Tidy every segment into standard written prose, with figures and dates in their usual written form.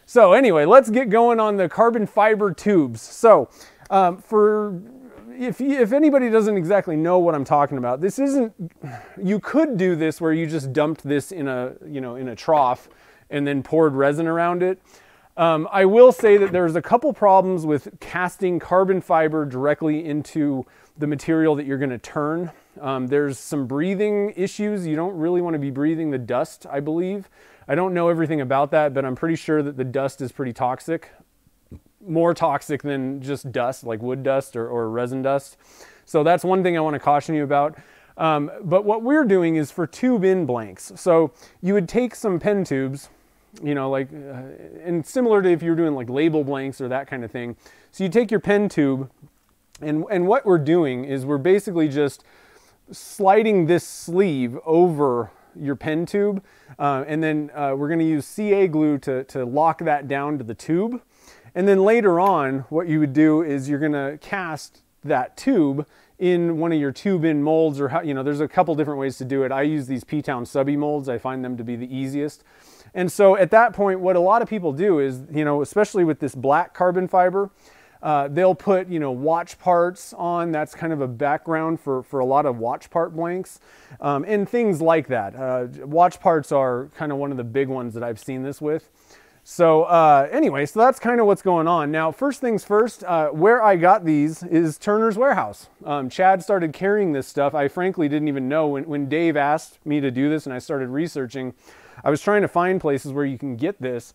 So anyway, let's get going on the carbon fiber tubes. So if anybody doesn't exactly know what I'm talking about, this isn't, you could do this where you just dumped this in a, in a trough and then poured resin around it. I will say that there's a couple problems with casting carbon fiber directly into the material that you're going to turn. There's some breathing issues. You don't really want to be breathing the dust, I believe. I don't know everything about that, but I'm pretty sure that the dust is pretty toxic. More toxic than just dust, like wood dust or resin dust. So that's one thing I want to caution you about. But what we're doing is for tube in blanks. So you would take some pen tubes, and similar to if you were doing like label blanks or that kind of thing. So you take your pen tube, and what we're doing is we're basically just sliding this sleeve over your pen tube, and then we're going to use CA glue to lock that down to the tube. And then later on, what you would do is you're going to cast that tube in one of your tube in molds, or there's a couple different ways to do it. I use these P-Town subby molds. I find them to be the easiest. And so at that point, what a lot of people do is, especially with this black carbon fiber, they'll put, watch parts on. That's kind of a background for a lot of watch part blanks, and things like that. Watch parts are kind of one of the big ones that I've seen this with. So anyway, so that's kind of what's going on. Now, first things first, where I got these is Turner's Warehouse. Chad started carrying this stuff. I frankly didn't even know when Dave asked me to do this and I started researching. I was trying to find places where you can get this.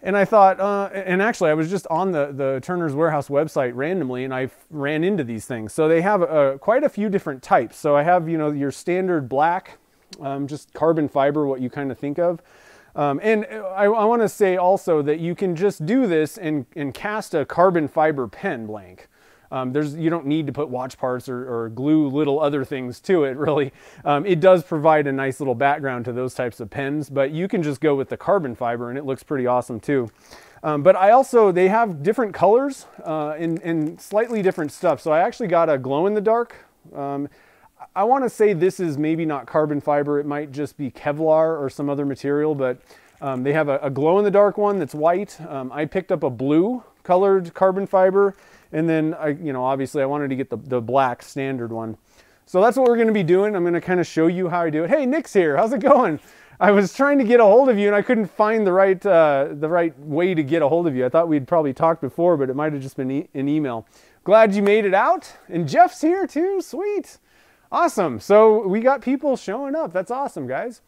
And I thought, and actually I was just on the Turner's Warehouse website randomly, and I ran into these things. So they have quite a few different types. So I have, your standard black, just carbon fiber, what you kind of think of. And I want to say also that you can just do this and cast a carbon fiber pen blank. You don't need to put watch parts or glue little other things to it, really. It does provide a nice little background to those types of pens, but you can just go with the carbon fiber and it looks pretty awesome too. But they have different colors and slightly different stuff. So I actually got a glow in the dark. I want to say this is maybe not carbon fiber. It might just be Kevlar or some other material, but they have a glow in the dark one that's white. I picked up a blue colored carbon fiber, and then obviously I wanted to get the black standard one. So that's what we're going to be doing. I'm going to kind of show you how I do it. Hey, Nick's here. How's it going? I was trying to get a hold of you and I couldn't find the right way to get a hold of you. I thought we'd probably talked before, but it might have just been an email. Glad you made it out. And Jeff's here too. Sweet. Awesome. So we got people showing up. That's awesome, guys.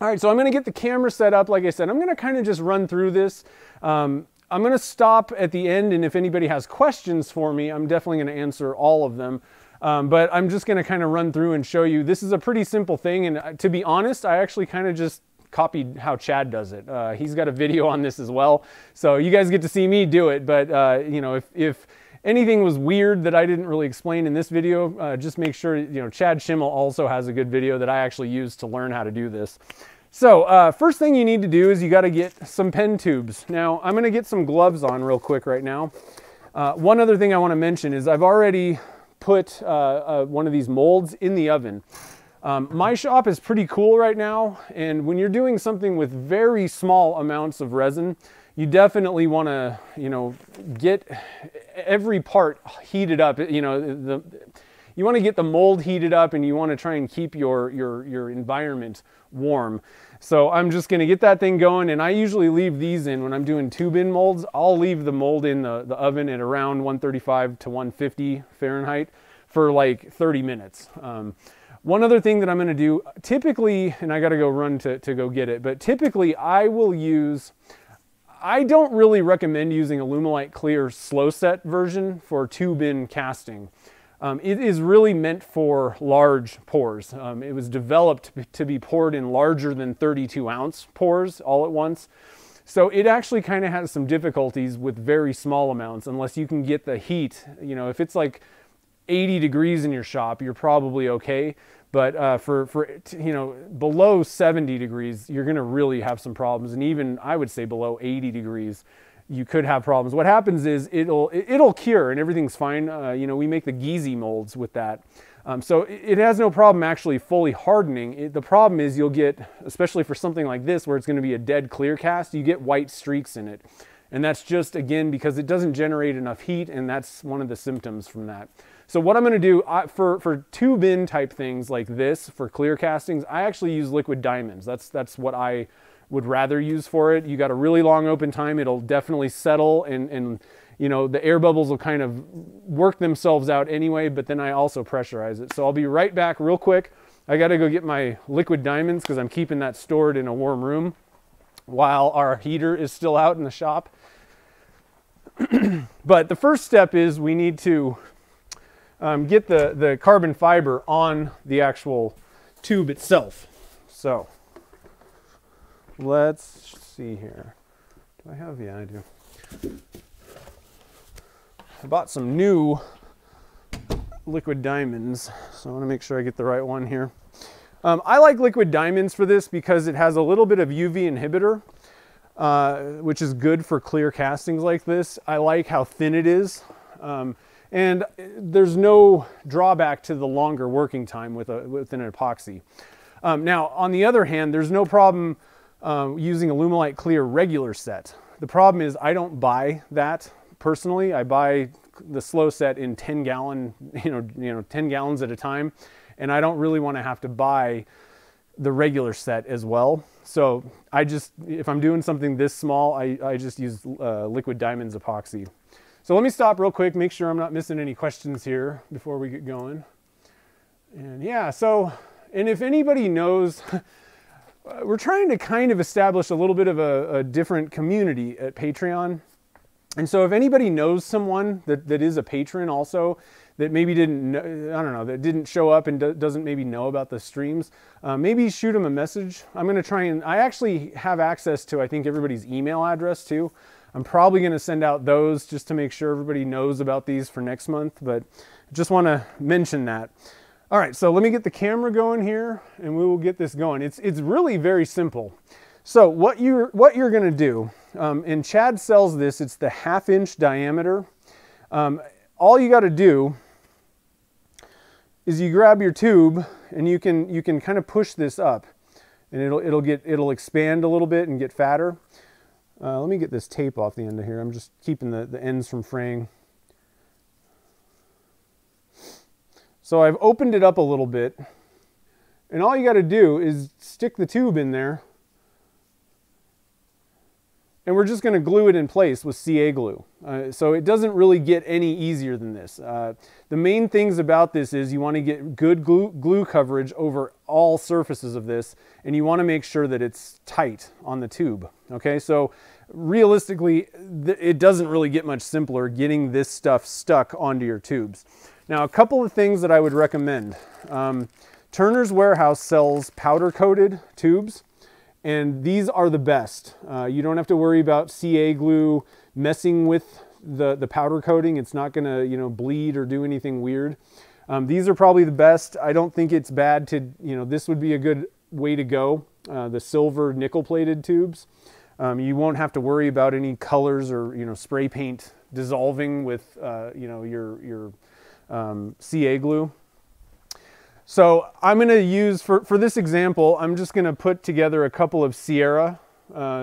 All right, so I'm going to get the camera set up. Like I said, I'm going to kind of just run through this. I'm going to stop at the end, and if anybody has questions for me, I'm definitely going to answer all of them. But I'm just going to kind of run through and show you. This is a pretty simple thing, and to be honest, I actually kind of just copied how Chad does it. He's got a video on this as well, so you guys get to see me do it. But if anything was weird that I didn't really explain in this video, just make sure, Chad Schimmel also has a good video that I actually used to learn how to do this. So first thing you need to do is you got to get some pen tubes. Now I'm going to get some gloves on real quick right now. One other thing I want to mention is I've already put one of these molds in the oven. My shop is pretty cool right now, and when you're doing something with very small amounts of resin, you definitely want to, get every part heated up. You want to get the mold heated up, and you want to try and keep your environment warm. So I'm just going to get that thing going, and I usually leave these in when I'm doing tube in molds. I'll leave the mold in the oven at around 135 to 150 Fahrenheit for like 30 minutes. One other thing that I'm going to do, typically, and I got to go run to go get it, but typically I don't really recommend using Alumilite Clear slow set version for tube in casting. It is really meant for large pours. It was developed to be poured in larger than 32-ounce pours all at once. So it actually kind of has some difficulties with very small amounts unless you can get the heat. If it's like 80 degrees in your shop, you're probably okay. But for below 70 degrees, you're going to really have some problems. And even I would say below 80 degrees, you could have problems. What happens is it'll cure and everything's fine. We make the Giese molds with that. So it has no problem actually fully hardening. The problem is you'll get, especially for something like this where it's going to be a dead clear cast, you get white streaks in it. And that's just, again, because it doesn't generate enough heat, and that's one of the symptoms from that. So what I'm going to do for tube-in type things like this, for clear castings, I actually use liquid diamonds. That's what I would rather use for it. You got a really long open time, it'll definitely settle, and you know, the air bubbles will kind of work themselves out anyway, but then I also pressurize it. So I'll be right back real quick. I got to go get my liquid diamonds because I'm keeping that stored in a warm room while our heater is still out in the shop. But the first step is we need to get the carbon fiber on the actual tube itself. So let's see here. Do I have? Yeah, I do. I bought some new liquid diamonds, so I want to make sure I get the right one here. I like liquid diamonds for this because it has a little bit of UV inhibitor, which is good for clear castings like this. I like how thin it is, and there's no drawback to the longer working time with an epoxy. Now, on the other hand, there's no problem using a Lumelite Clear regular set. The problem is I don't buy that personally. I buy the slow set in 10 gallon, 10 gallons at a time, and I don't really want to have to buy the regular set as well. So I just, if I'm doing something this small, I just use liquid diamonds epoxy. So let me stop real quick, make sure I'm not missing any questions here before we get going. And yeah, so, and if anybody knows, we're trying to kind of establish a little bit of a different community at Patreon. And so if anybody knows someone that is a patron also, that maybe didn't, I don't know, that didn't show up and doesn't maybe know about the streams, maybe shoot them a message. I'm going to try and, I actually have access to, I think, everybody's email address too. I'm probably going to send out those just to make sure everybody knows about these for next month, but I just want to mention that. All right, so let me get the camera going here and we will get this going. It's really very simple. So what you're going to do, and Chad sells this, it's the 1/2 inch diameter. All you got to do is you grab your tube and you can kind of push this up, and it'll expand a little bit and get fatter. Let me get this tape off the end of here. I'm just keeping the ends from fraying. So I've opened it up a little bit, and all you got to do is stick the tube in there, and we're just going to glue it in place with CA glue. So it doesn't really get any easier than this. The main things about this is you want to get good glue coverage over all surfaces of this, and you want to make sure that it's tight on the tube. Okay, so realistically, it doesn't really get much simpler getting this stuff stuck onto your tubes. Now, a couple of things that I would recommend. Turner's Warehouse sells powder-coated tubes, and these are the best. You don't have to worry about CA glue messing with the powder coating. It's not going to, bleed or do anything weird. These are probably the best. I don't think it's bad to, this would be a good way to go. The silver nickel-plated tubes. You won't have to worry about any colors or, spray paint dissolving with, your CA glue. So I'm going to use, for this example, I'm just going to put together a couple of Sierra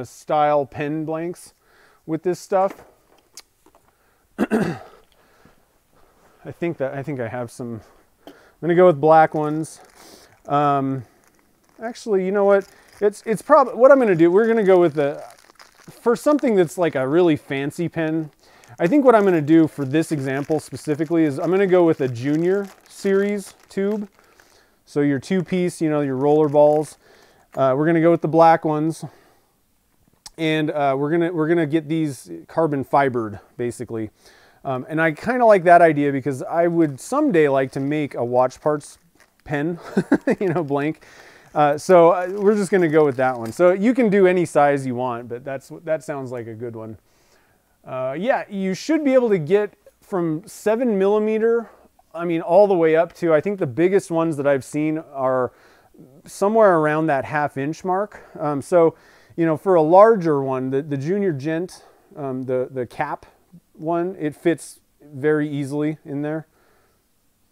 style pen blanks with this stuff. I think I have some. I'm going to go with black ones. Actually, you know what? It's probably what I'm going to do. We're going to go with for something that's like a really fancy pen. I think what I'm going to do for this example specifically is I'm going to go with a junior series tube. So your 2-piece, your roller balls. We're going to go with the black ones, and we're gonna get these carbon fibered basically. And I kind of like that idea because I would someday like to make a watch parts pen, blank. So we're just going to go with that one. So you can do any size you want, but that sounds like a good one. Yeah, you should be able to get from 7mm. I mean, all the way up to, I think the biggest ones that I've seen are somewhere around that 1/2 inch mark. So, for a larger one, the Junior Gent, the cap one, it fits very easily in there.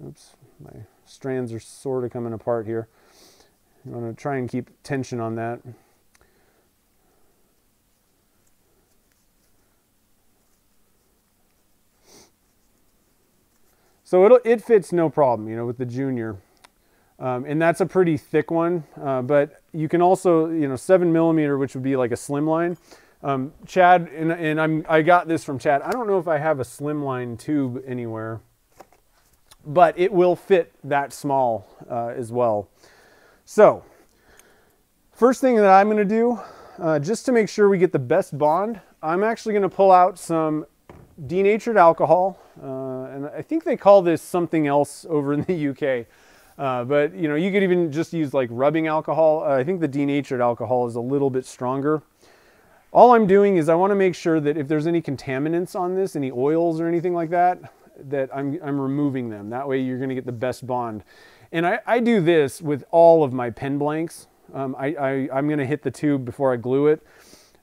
Oops, my strands are sort of coming apart here. You want to try and keep tension on that. So it fits no problem, you know, with the Junior. And that's a pretty thick one, but you can also, you know, 7mm, which would be like a slimline. Chad, and I got this from Chad. I don't know if I have a slimline tube anywhere, but it will fit that small as well. So, first thing that I'm going to do, just to make sure we get the best bond, I'm actually going to pull out some denatured alcohol, and I think they call this something else over in the UK. But you know, you could even just use like rubbing alcohol. I think the denatured alcohol is a little bit stronger. All I'm doing is I want to make sure that if there's any contaminants on this, any oils or anything like that, that I'm removing them. That way you're going to get the best bond. And I do this with all of my pen blanks. I'm going to hit the tube before I glue it,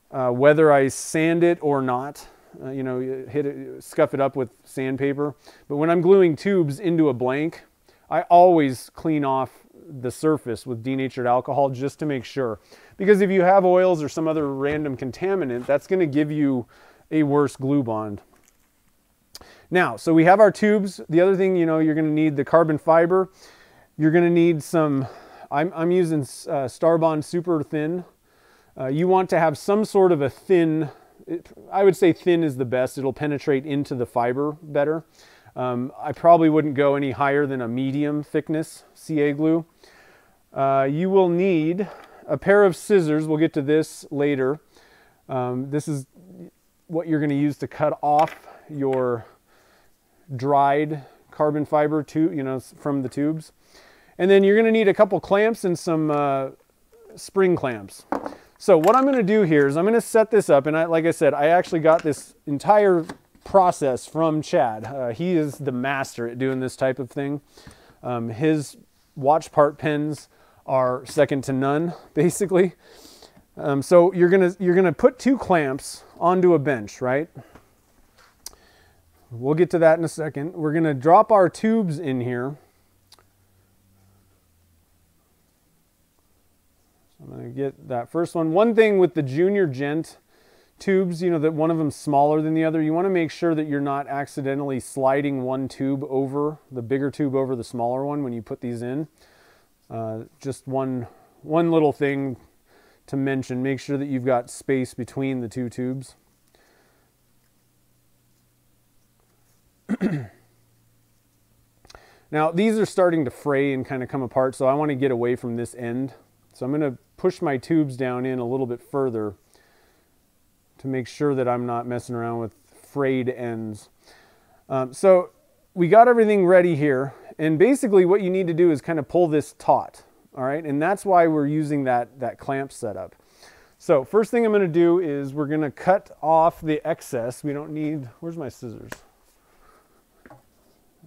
whether I sand it or not. You know, hit it, scuff it up with sandpaper. But when I'm gluing tubes into a blank, I always clean off the surface with denatured alcohol just to make sure. Because if you have oils or some other random contaminant, that's going to give you a worse glue bond. Now, so we have our tubes. The other thing, you know, you're going to need the carbon fiber. You're going to need some, I'm using Starbond Super Thin. You want to have some sort of a thin, I would say thin is the best. It'll penetrate into the fiber better. I probably wouldn't go any higher than a medium thickness CA glue. You will need a pair of scissors. We'll get to this later. This is what you're going to use to cut off your dried carbon fiber from the tubes. And then you're going to need a couple clamps and some spring clamps. So what I'm going to do here is I'm going to set this up, and like I said, I actually got this entire process from Chad. He is the master at doing this type of thing. His watch part pens are second to none, basically. So you're gonna put two clamps onto a bench, right? We'll get to that in a second. We're gonna drop our tubes in here. So I'm gonna get that first one. One thing with the Junior Gent tubes, you know, that one of them's smaller than the other, you want to make sure that you're not accidentally sliding one tube over, the bigger tube over the smaller one when you put these in. Just one little thing to mention, make sure that you've got space between the two tubes. Now these are starting to fray and kind of come apart, so I want to get away from this end. So I'm going to push my tubes down in a little bit further to make sure that I'm not messing around with frayed ends. So we got everything ready here, and basically what you need to do is kind of pull this taut, all right? And that's why we're using that clamp setup. So first thing I'm going to do is we're going to cut off the excess. We don't need, where's my scissors?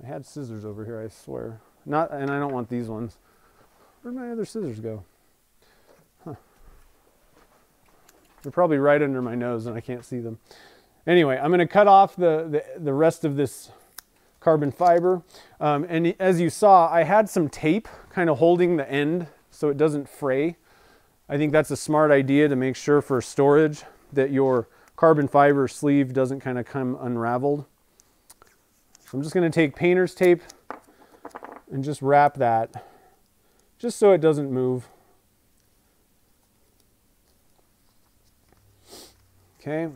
I had scissors over here, I swear. Not, and I don't want these ones. Where'd my other scissors go? Huh. They're probably right under my nose and I can't see them. Anyway, I'm going to cut off the rest of this carbon fiber. And as you saw, I had some tape kind of holding the end so it doesn't fray. I think that's a smart idea to make sure for storage that your carbon fiber sleeve doesn't kind of come unraveled. So I'm just going to take painter's tape and just wrap that just so it doesn't move. Okay,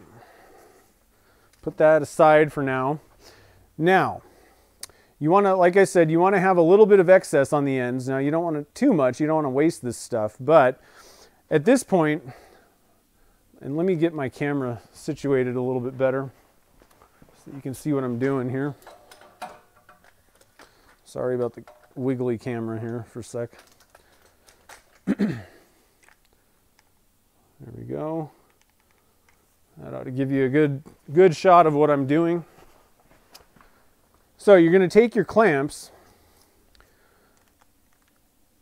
put that aside for now. Now, you want to, like I said, you want to have a little bit of excess on the ends. Now, you don't want to too much. You don't want to waste this stuff. But at this point, and let me get my camera situated a little bit better so you can see what I'm doing here. Sorry about the wiggly camera here for a sec. There we go. That ought to give you a good shot of what I'm doing. So you're going to take your clamps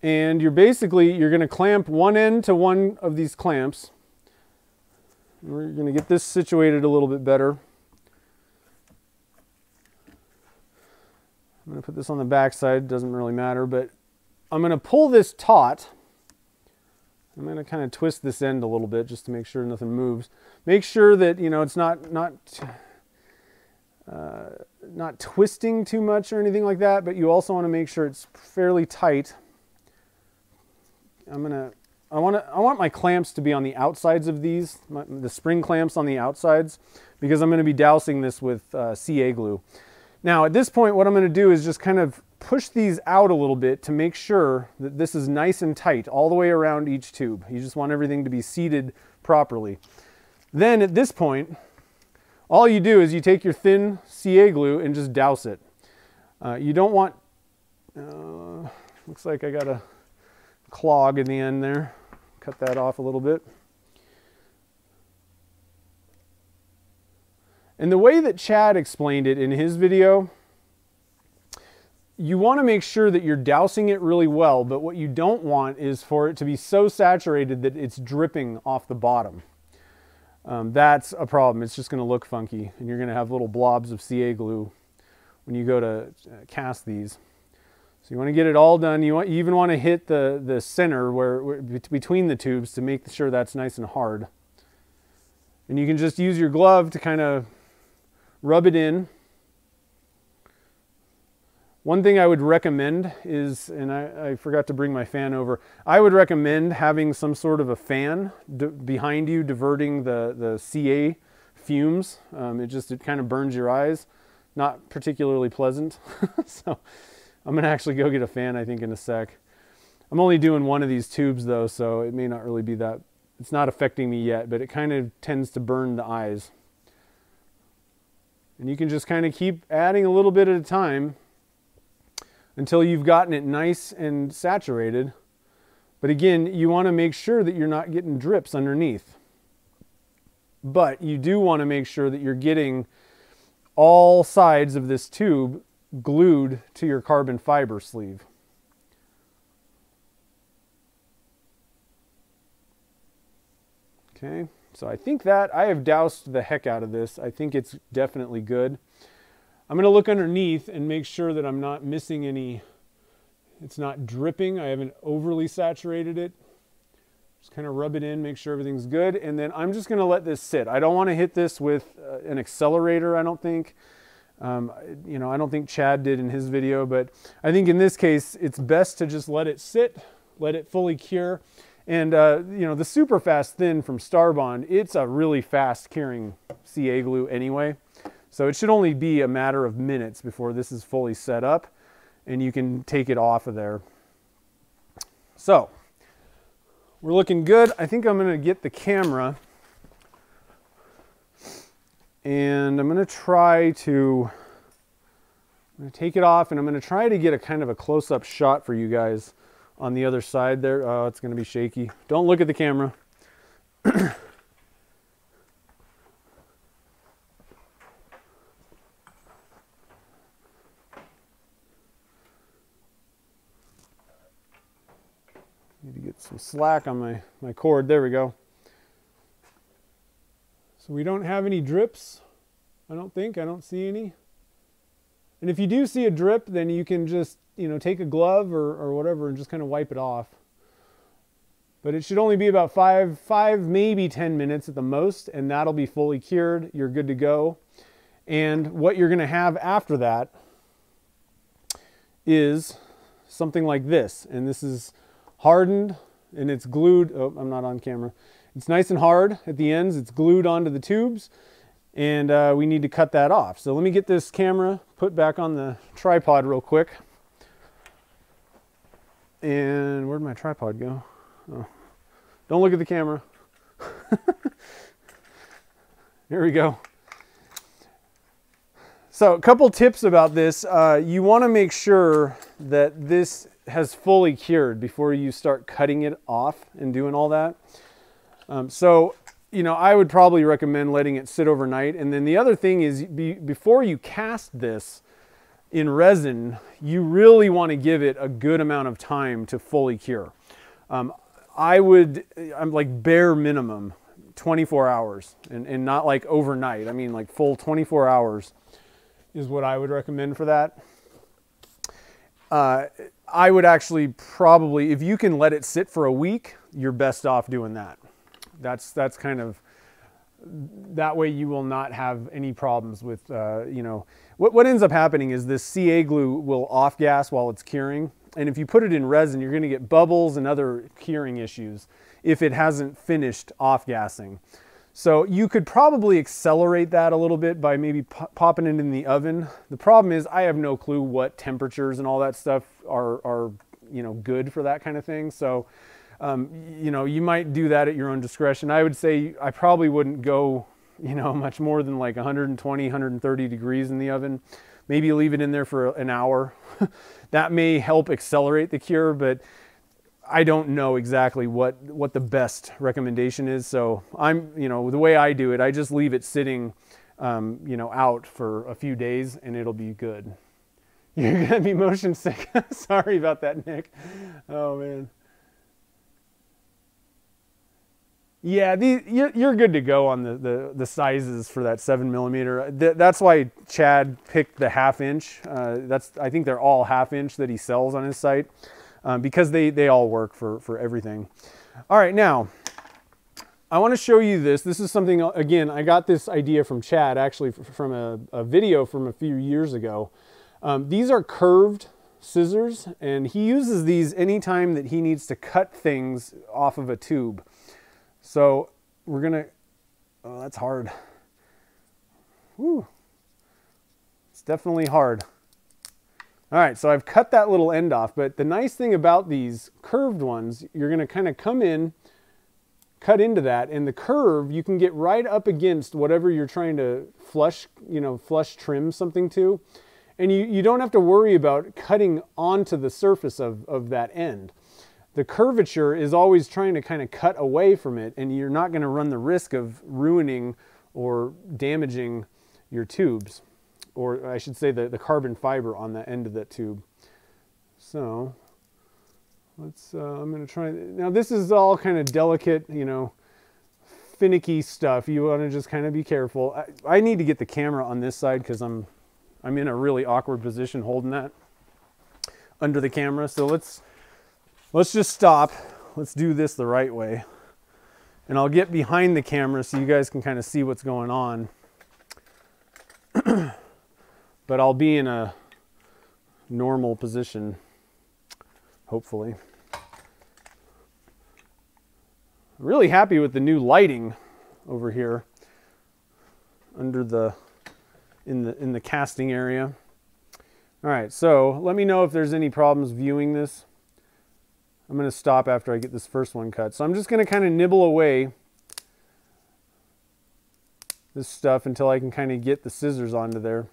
and you're going to clamp one end to one of these clamps. We're going to get this situated a little bit better. I'm going to put this on the back side, doesn't really matter, but I'm going to pull this taut. I'm going to kind of twist this end a little bit just to make sure nothing moves. Make sure that, you know, it's not twisting too much or anything like that, but you also want to make sure it's fairly tight. I want my clamps to be on the outsides of these, the spring clamps on the outsides, because I'm going to be dousing this with CA glue. Now at this point, what I'm going to do is just kind of push these out a little bit to make sure that this is nice and tight all the way around each tube. You just want everything to be seated properly. Then at this point, all you do is you take your thin CA glue and just douse it. You don't want, looks like I got a clog in the end there. Cut that off a little bit. And the way that Chad explained it in his video, you want to make sure that you're dousing it really well, but what you don't want is for it to be so saturated that it's dripping off the bottom. That's a problem. It's just going to look funky, and you're going to have little blobs of CA glue when you go to cast these. So you want to get it all done. You even want to hit the center where between the tubes to make sure that's nice and hard. And you can just use your glove to kind of rub it in. One thing I would recommend is, and I forgot to bring my fan over, I would recommend having some sort of a fan behind you diverting the CA fumes. It kind of burns your eyes. Not particularly pleasant. So I'm going to actually go get a fan, I think, in a sec. I'm only doing one of these tubes though, so it may not really be that, it's not affecting me yet, but it kind of tends to burn the eyes. And you can just kind of keep adding a little bit at a time until you've gotten it nice and saturated. But again, you want to make sure that you're not getting drips underneath. But you do want to make sure that you're getting all sides of this tube glued to your carbon fiber sleeve. Okay, so I think that I have doused the heck out of this. I think it's definitely good. I'm going to look underneath and make sure that I'm not missing any, it's not dripping. I haven't overly saturated it. Just kind of rub it in, make sure everything's good. And then I'm just going to let this sit. I don't want to hit this with an accelerator, I don't think. You know, I don't think Chad did in his video, but I think in this case, it's best to just let it sit, let it fully cure. And, you know, the super fast thin from Starbond, it's a really fast curing CA glue anyway. So it should only be a matter of minutes before this is fully set up and you can take it off of there. So we're looking good. I think I'm going to get the camera and I'm going to try to, take it off and I'm going to try to get a kind of a close-up shot for you guys on the other side there. Oh, it's going to be shaky. Don't look at the camera. Need to get some slack on my cord. There we go. So we don't have any drips, I don't think. I don't see any. And if you do see a drip, then you can just, you know, take a glove or whatever and just kind of wipe it off. But it should only be about five, maybe 10 minutes at the most, and that'll be fully cured. You're good to go. And what you're going to have after that is something like this. And this is hardened and it's glued. Oh, I'm not on camera. It's nice and hard at the ends. It's glued onto the tubes. And we need to cut that off. So let me get this camera put back on the tripod real quick. And where'd my tripod go? Oh. Don't look at the camera. Here we go. So a couple tips about this. You want to make sure that this has fully cured before you start cutting it off and doing all that. You know, I would probably recommend letting it sit overnight. And then the other thing is before you cast this in resin, you really want to give it a good amount of time to fully cure. I'm like bare minimum 24 hours and not like overnight. I mean like full 24 hours is what I would recommend for that. I would actually probably, if you can let it sit for a week, you're best off doing that. That's kind of, that way you will not have any problems with, you know, what ends up happening is this CA glue will off gas while it's curing. And if you put it in resin, you're going to get bubbles and other curing issues if it hasn't finished off gassing. So you could probably accelerate that a little bit by maybe popping it in the oven. The problem is I have no clue what temperatures and all that stuff are you know, good for that kind of thing. So, you know, you might do that at your own discretion. I would say I probably wouldn't go, you know, much more than like 120, 130 degrees in the oven. Maybe leave it in there for an hour. That may help accelerate the cure, but I don't know exactly what the best recommendation is. So I'm, you know, the way I do it, I just leave it sitting, you know, out for a few days and it'll be good. You're going to be motion sick. Sorry about that, Nick. Oh, man. Yeah, you're good to go on the sizes for that 7mm. That's why Chad picked the 1/2 inch. I think they're all 1/2 inch that he sells on his site, because they all work for everything. All right, now I want to show you this. This is something, again, I got this idea from Chad, actually from a video from a few years ago. These are curved scissors, and he uses these anytime that he needs to cut things off of a tube. So we're gonna, oh, that's hard. Woo. It's definitely hard. All right, so I've cut that little end off, but the nice thing about these curved ones, you're gonna kind of come in, cut into that, and the curve, you can get right up against whatever you're trying to flush, you know, flush trim something to. And you don't have to worry about cutting onto the surface of that end. The curvature is always trying to kind of cut away from it, and you're not going to run the risk of ruining or damaging your tubes, or I should say the carbon fiber on the end of that tube. So let's, I'm going to try, now this is all kind of delicate, you know, finicky stuff. You want to just kind of be careful. I need to get the camera on this side because I'm in a really awkward position holding that under the camera. So let's just stop. Let's do this the right way. And I'll get behind the camera so you guys can kind of see what's going on. But I'll be in a normal position, hopefully. I'm really happy with the new lighting over here under the in the casting area. All right, so let me know if there's any problems viewing this. I'm going to stop after I get this first one cut. So I'm just going to kind of nibble away this stuff until I can kind of get the scissors onto there.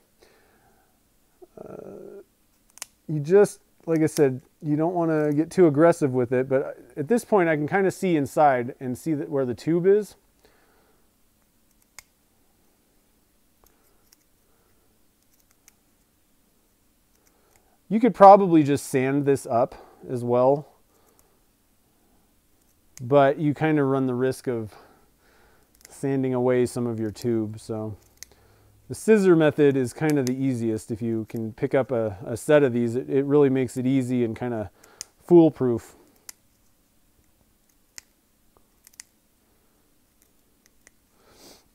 You just, like I said, you don't want to get too aggressive with it, but at this point I can kind of see inside and see that where the tube is. You could probably just sand this up as well, but you kind of run the risk of sanding away some of your tube. So the scissor method is kind of the easiest. If you can pick up a set of these, it really makes it easy and kind of foolproof.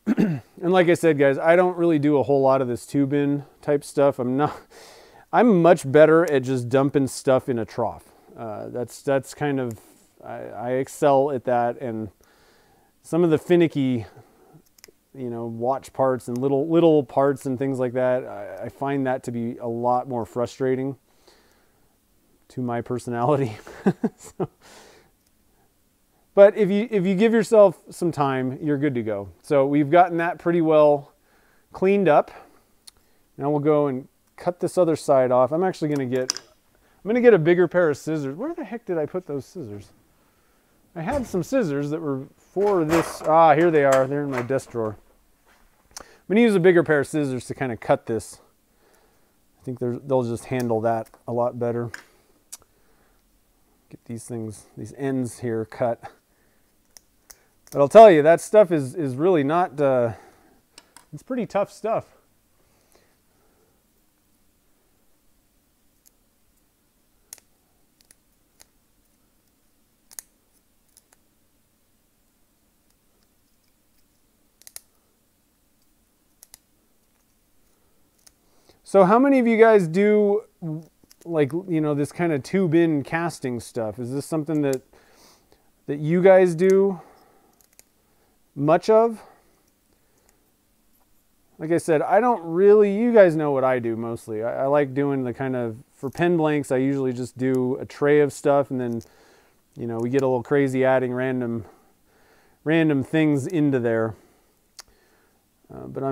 And like I said, guys, I don't really do a whole lot of this tube in type stuff. I'm much better at just dumping stuff in a trough. That's kind of, I excel at that, and some of the finicky, you know, watch parts and little parts and things like that, I find that to be a lot more frustrating to my personality. So, but if you give yourself some time, you're good to go. So we've gotten that pretty well cleaned up. Now we'll go and cut this other side off. I'm actually going to get a bigger pair of scissors. Where the heck did I put those scissors? I had some scissors that were for this. Ah, here they are. They're in my desk drawer. I'm going to use a bigger pair of scissors to kind of cut this. I think they'll just handle that a lot better. Get these ends here cut. But I'll tell you, that stuff is really not, it's pretty tough stuff. So how many of you guys do, like, you know, this kind of tube in casting stuff? Is this something that you guys do much of? Like I said, I don't really, you guys know what I do mostly. I like doing the kind of, for pen blanks, I usually just do a tray of stuff, and then, you know, we get a little crazy adding random things into there. But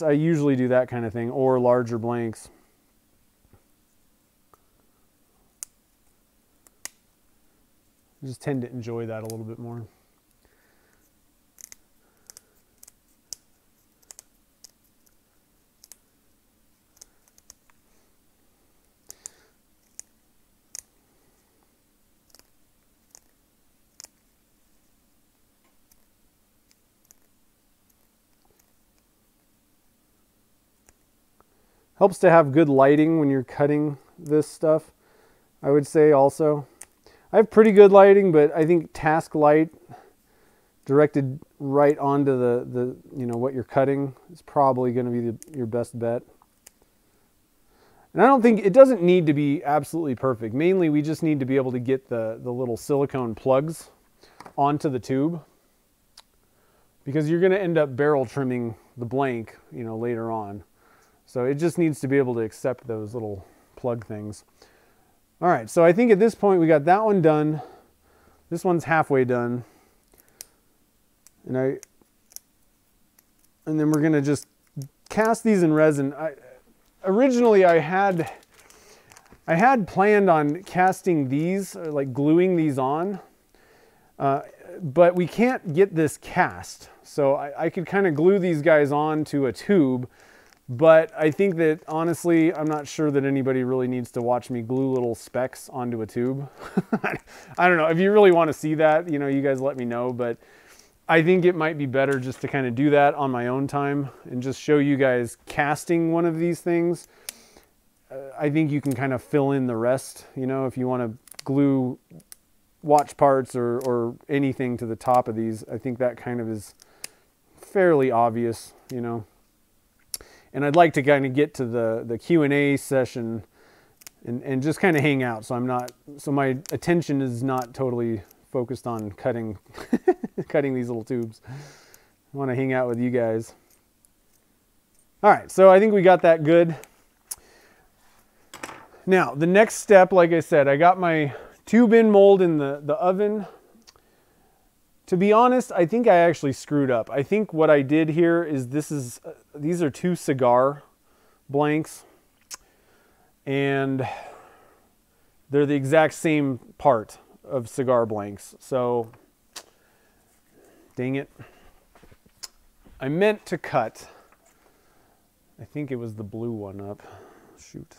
I usually do that kind of thing, or larger blanks. I just tend to enjoy that a little bit more. Helps to have good lighting when you're cutting this stuff, I would say also. I have pretty good lighting, but I think task light directed right onto the you know, what you're cutting is probably going to be your best bet. And I don't think, it doesn't need to be absolutely perfect. Mainly we just need to be able to get the little silicone plugs onto the tube, because you're going to end up barrel trimming the blank, you know, later on. So it just needs to be able to accept those little plug things. All right, so I think at this point we got that one done. This one's halfway done. And then we're gonna just cast these in resin. Originally I had planned on casting these, like gluing these on, but we can't get this cast. So I could kind of glue these guys on to a tube. But I think that, honestly, I'm not sure that anybody really needs to watch me glue little specks onto a tube. I don't know. If you really want to see that, you know, you guys let me know. But I think it might be better just to kind of do that on my own time and just show you guys casting one of these things. I think you can kind of fill in the rest, you know, if you want to glue watch parts or anything to the top of these. I think that kind of is fairly obvious, you know. And I'd like to kind of get to the Q&A session and just kind of hang out. So my attention is not totally focused on cutting these little tubes. I want to hang out with you guys. All right, so I think we got that good. Now, the next step, like I said, I got my tube in mold in the oven. To be honest, I think I actually screwed up. I think what I did here is these are 2 cigar blanks, and they're the exact same part of cigar blanks. So, dang it. I meant to cut, I think it was the blue one up. Shoot.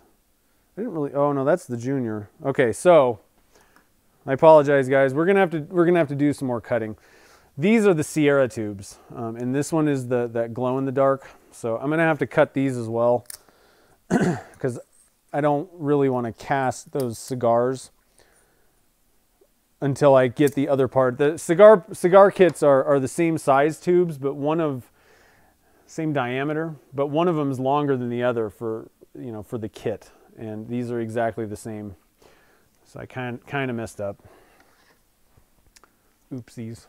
I didn't really, oh no, that's the junior. Okay, so I apologize, guys. We're gonna have to do some more cutting. These are the Sierra tubes, and this one is that glow in the dark. So I'm gonna have to cut these as well, because I don't really want to cast those cigars until I get the other part. The cigar kits are the same size tubes, but same diameter, but one of them is longer than the other for the kit, and these are exactly the same. So I kind of messed up. Oopsies.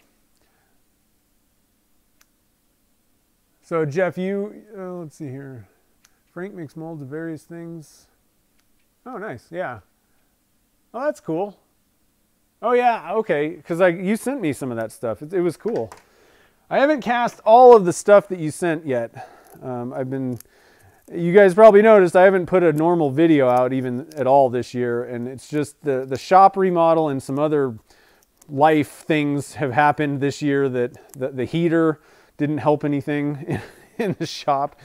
So Jeff, let's see here. Frank makes molds of various things. Oh, nice. Yeah. Oh, that's cool. Oh yeah. Okay. Because you sent me some of that stuff. It was cool. I haven't cast all of the stuff that you sent yet. You guys probably noticed I haven't put a normal video out even at all this year, and it's just the shop remodel and some other life things have happened this year that the heater didn't help anything in the shop,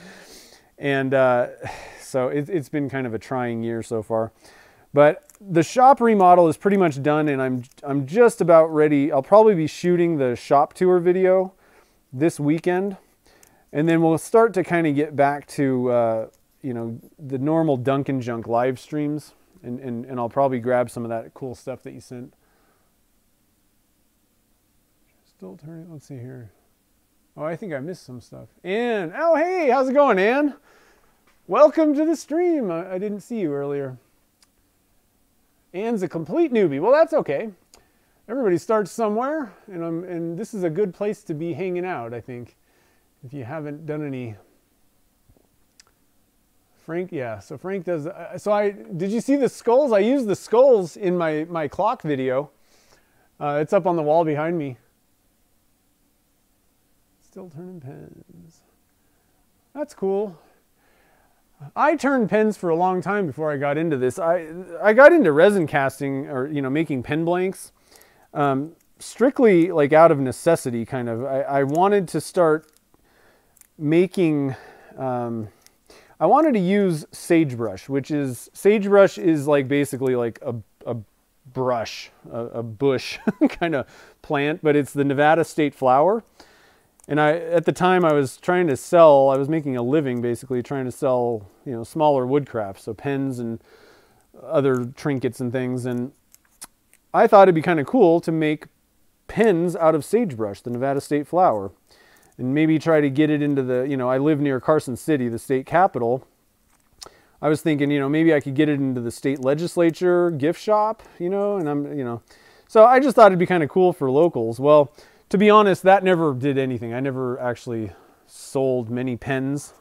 and so it's been kind of a trying year so far. But the shop remodel is pretty much done, and I'm just about ready. I'll probably be shooting the shop tour video this weekend. And then we'll start to kind of get back to, the normal Dunkin' Junk live streams. And I'll probably grab some of that cool stuff that you sent. Still turning, let's see here. Oh, I think I missed some stuff. Ann, oh hey, how's it going, Ann? Welcome to the stream. I didn't see you earlier. Anne's a complete newbie. Well, that's okay. Everybody starts somewhere, and this is a good place to be hanging out, I think, if you haven't done any. Frank, yeah, so Frank does, did you see the skulls? I used the skulls in my clock video. It's up on the wall behind me. Still turning pens. That's cool. I turned pens for a long time before I got into this. I got into resin casting, or making pen blanks, strictly like out of necessity, kind of. I wanted to start making. I wanted to use sagebrush, sagebrush is like basically like a brush, a bush kind of plant, but it's the Nevada state flower. And at the time I was making a living basically trying to sell, smaller woodcraft, so pens and other trinkets and things. And I thought it'd be kind of cool to make pens out of sagebrush, the Nevada state flower, and maybe try to get it into the, I live near Carson City, the state capital. I was thinking, maybe I could get it into the state legislature gift shop, and so I just thought it'd be kind of cool for locals. Well, to be honest, that never did anything. I never actually sold many pens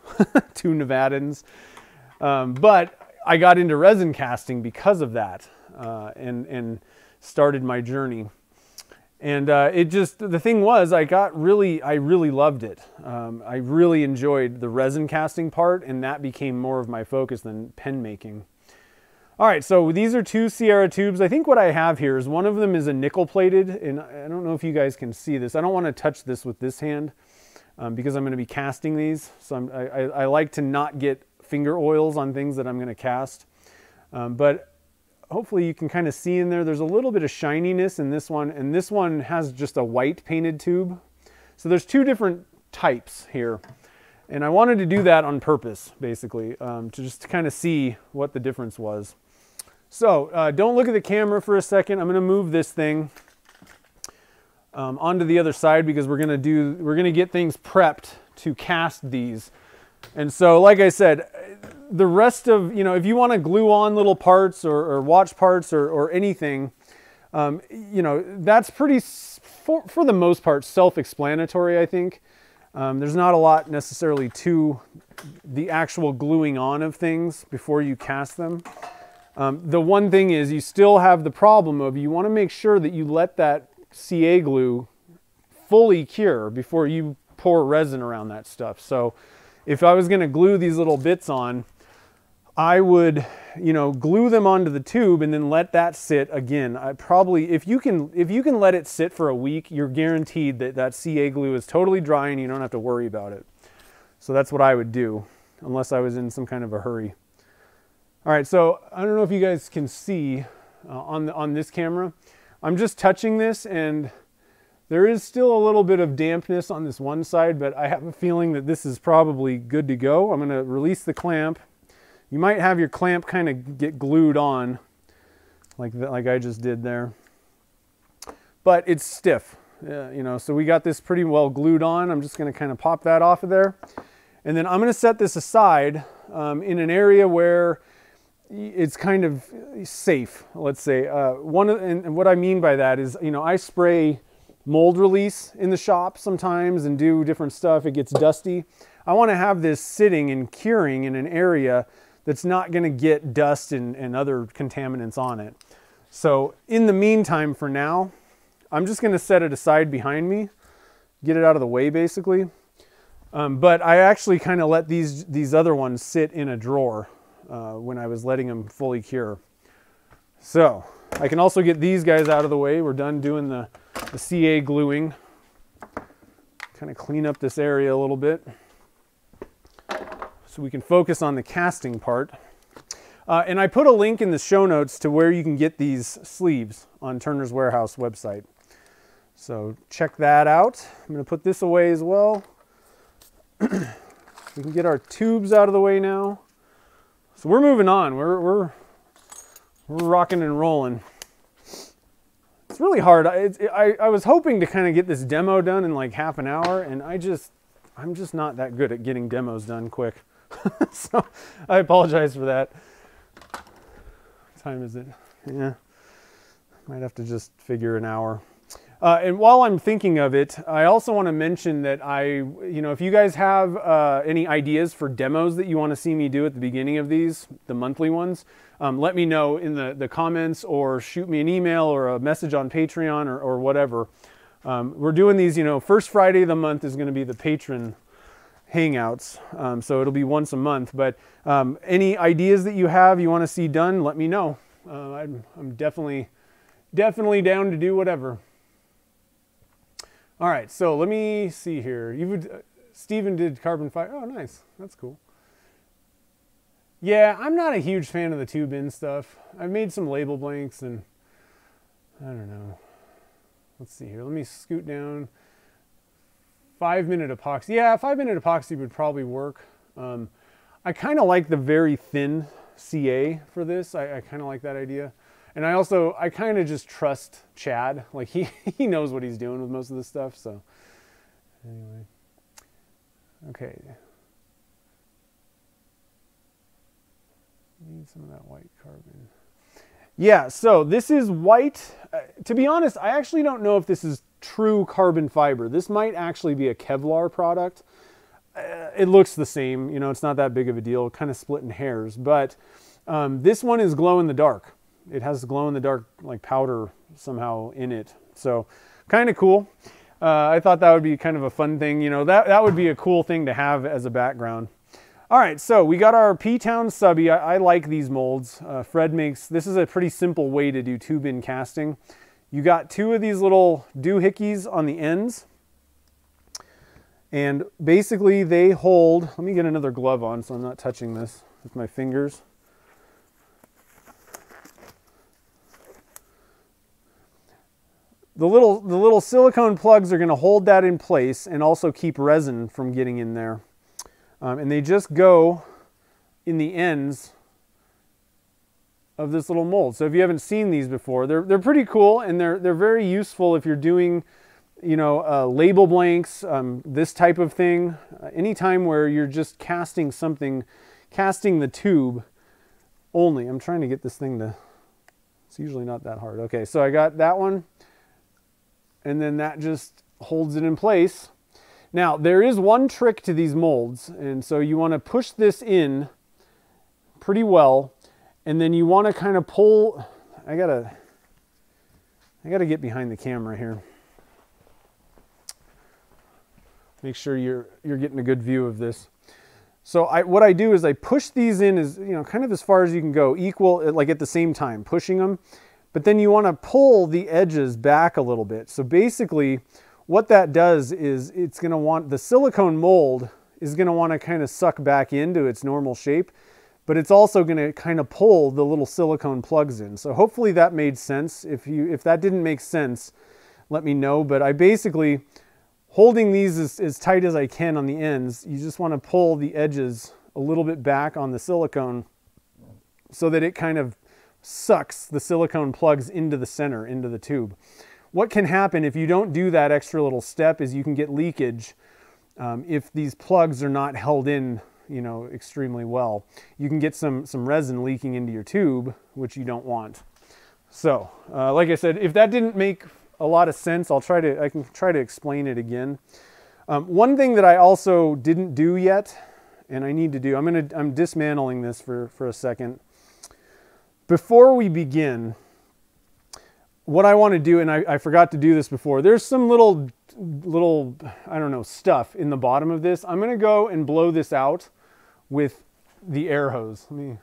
to Nevadans. But I got into resin casting because of that, and started my journey. And the thing was, I really loved it. I really enjoyed the resin casting part, and that became more of my focus than pen making. All right, so these are 2 Sierra tubes. I think what I have here is one of them is a nickel plated, and I don't know if you guys can see this. I don't want to touch this with this hand because I'm going to be casting these. So I like to not get finger oils on things that I'm going to cast. But hopefully you can kind of see in there, there's a little bit of shininess in this one, and this one has just a white painted tube. So there's 2 different types here. And I wanted to do that on purpose, basically, to kind of see what the difference was. So don't look at the camera for a second. I'm going to move this thing onto the other side because we're going to get things prepped to cast these. And so, like I said, the rest of, if you want to glue on little parts or watch parts or anything, that's pretty, for the most part, self-explanatory, I think. There's not a lot necessarily to the actual gluing on of things before you cast them. The one thing is you still have the problem of you want to make sure that you let that CA glue fully cure before you pour resin around that stuff. So if I was going to glue these little bits on, I would, glue them onto the tube and then let that sit again. If you can let it sit for a week, you're guaranteed that CA glue is totally dry and you don't have to worry about it. So that's what I would do, unless I was in some kind of a hurry. All right, so I don't know if you guys can see on this camera. I'm just touching this, and there is still a little bit of dampness on this one side, but I have a feeling that this is probably good to go. I'm going to release the clamp. You might have your clamp kind of get glued on like I just did there. But it's stiff, so we got this pretty well glued on. I'm just going to kind of pop that off of there. And then I'm going to set this aside in an area where it's kind of safe, let's say. And what I mean by that is, I spray mold release in the shop sometimes and do different stuff. It gets dusty. I want to have this sitting and curing in an area that's not going to get dust and other contaminants on it. So in the meantime, for now, I'm just going to set it aside behind me, get it out of the way basically. But I actually kind of let these other ones sit in a drawer when I was letting them fully cure. So I can also get these guys out of the way. We're done doing the CA gluing. Kind of clean up this area a little bit so we can focus on the casting part. And I put a link in the show notes to where you can get these sleeves on Turner's Warehouse website. So check that out. I'm going to put this away as well. We can get our tubes out of the way now. So we're moving on. We're rocking and rolling. It's really hard. I was hoping to kind of get this demo done in like half an hour, and I'm just not that good at getting demos done quick. So I apologize for that. What time is it? Yeah, might have to just figure an hour. And while I'm thinking of it, I also want to mention that if you guys have any ideas for demos that you want to see me do at the beginning of these, the monthly ones, let me know in the comments, or shoot me an email or a message on Patreon or whatever. We're doing these, first Friday of the month is going to be the patron hangouts. So it'll be once a month, but any ideas that you have, you want to see done, let me know. I'm definitely down to do whatever. All right, so let me see here. Steven did carbon fiber. Oh, nice. That's cool. Yeah, I'm not a huge fan of the tube in stuff. I've made some label blanks, and I don't know. Let's see here. Let me scoot down. 5-minute epoxy. Yeah, 5-minute epoxy would probably work. I kind of like the very thin CA for this. I kind of like that idea. And I kind of just trust Chad. Like he knows what he's doing with most of this stuff. So anyway, okay. Need some of that white carbon. Yeah, so this is white. To be honest, I actually don't know if this is true carbon fiber. This might actually be a Kevlar product. It looks the same. It's not that big of a deal. Kind of splitting hairs. But this one is glow in the dark. It has glow in the dark like powder somehow in it. So kind of cool. I thought that would be kind of a fun thing. That would be a cool thing to have as a background. All right, so we got our P-Town subby. I like these molds. Fred this is a pretty simple way to do tube in casting. You got 2 of these little doohickeys on the ends. And basically they hold, let me get another glove on so I'm not touching this with my fingers. The little silicone plugs are going to hold that in place and also keep resin from getting in there. And they just go in the ends of this little mold. So if you haven't seen these before, they're pretty cool, and they're very useful if you're doing, label blanks, this type of thing. Anytime where you're just casting the tube only. I'm trying to get this thing to, it's usually not that hard. Okay, so I got that one. And then that just holds it in place. Now, there is one trick to these molds, and so you want to push this in pretty well, and then you want to kind of pull. I gotta get behind the camera here. Make sure you're getting a good view of this. So what I do is I push these in as kind of as far as you can go, equal, like at the same time, pushing them. But then you want to pull the edges back a little bit. So basically what that does is it's going to want, the silicone mold is going to want to kind of suck back into its normal shape, but it's also going to kind of pull the little silicone plugs in. So hopefully that made sense. If that didn't make sense, let me know. But I basically, holding these as tight as I can on the ends, you just want to pull the edges a little bit back on the silicone so that it kind of sucks the silicone plugs into the center, into the tube. What can happen if you don't do that extra little step is you can get leakage if these plugs are not held in, extremely well. You can get some resin leaking into your tube, which you don't want. So, like I said, if that didn't make a lot of sense, I can try to explain it again. One thing that I also didn't do yet, and I need to do, I'm dismantling this for a second. Before we begin, what I want to do, and I forgot to do this before, there's some little, I don't know, stuff in the bottom of this. I'm going to go and blow this out with the air hose. Let me,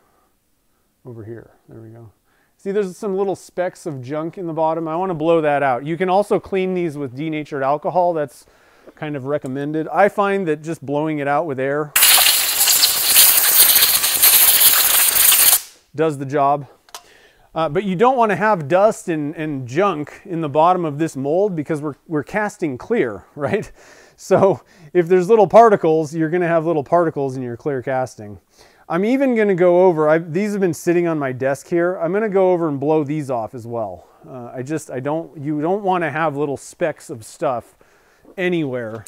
over here, there we go. See, there's some little specks of junk in the bottom. I want to blow that out. You can also clean these with denatured alcohol. That's kind of recommended. I find that just blowing it out with air does the job. But you don't want to have dust and junk in the bottom of this mold because we're casting clear, right? So if there's little particles, you're going to have little particles in your clear casting. I'm even going to go over, these have been sitting on my desk here. I'm going to go over and blow these off as well. You don't want to have little specks of stuff anywhere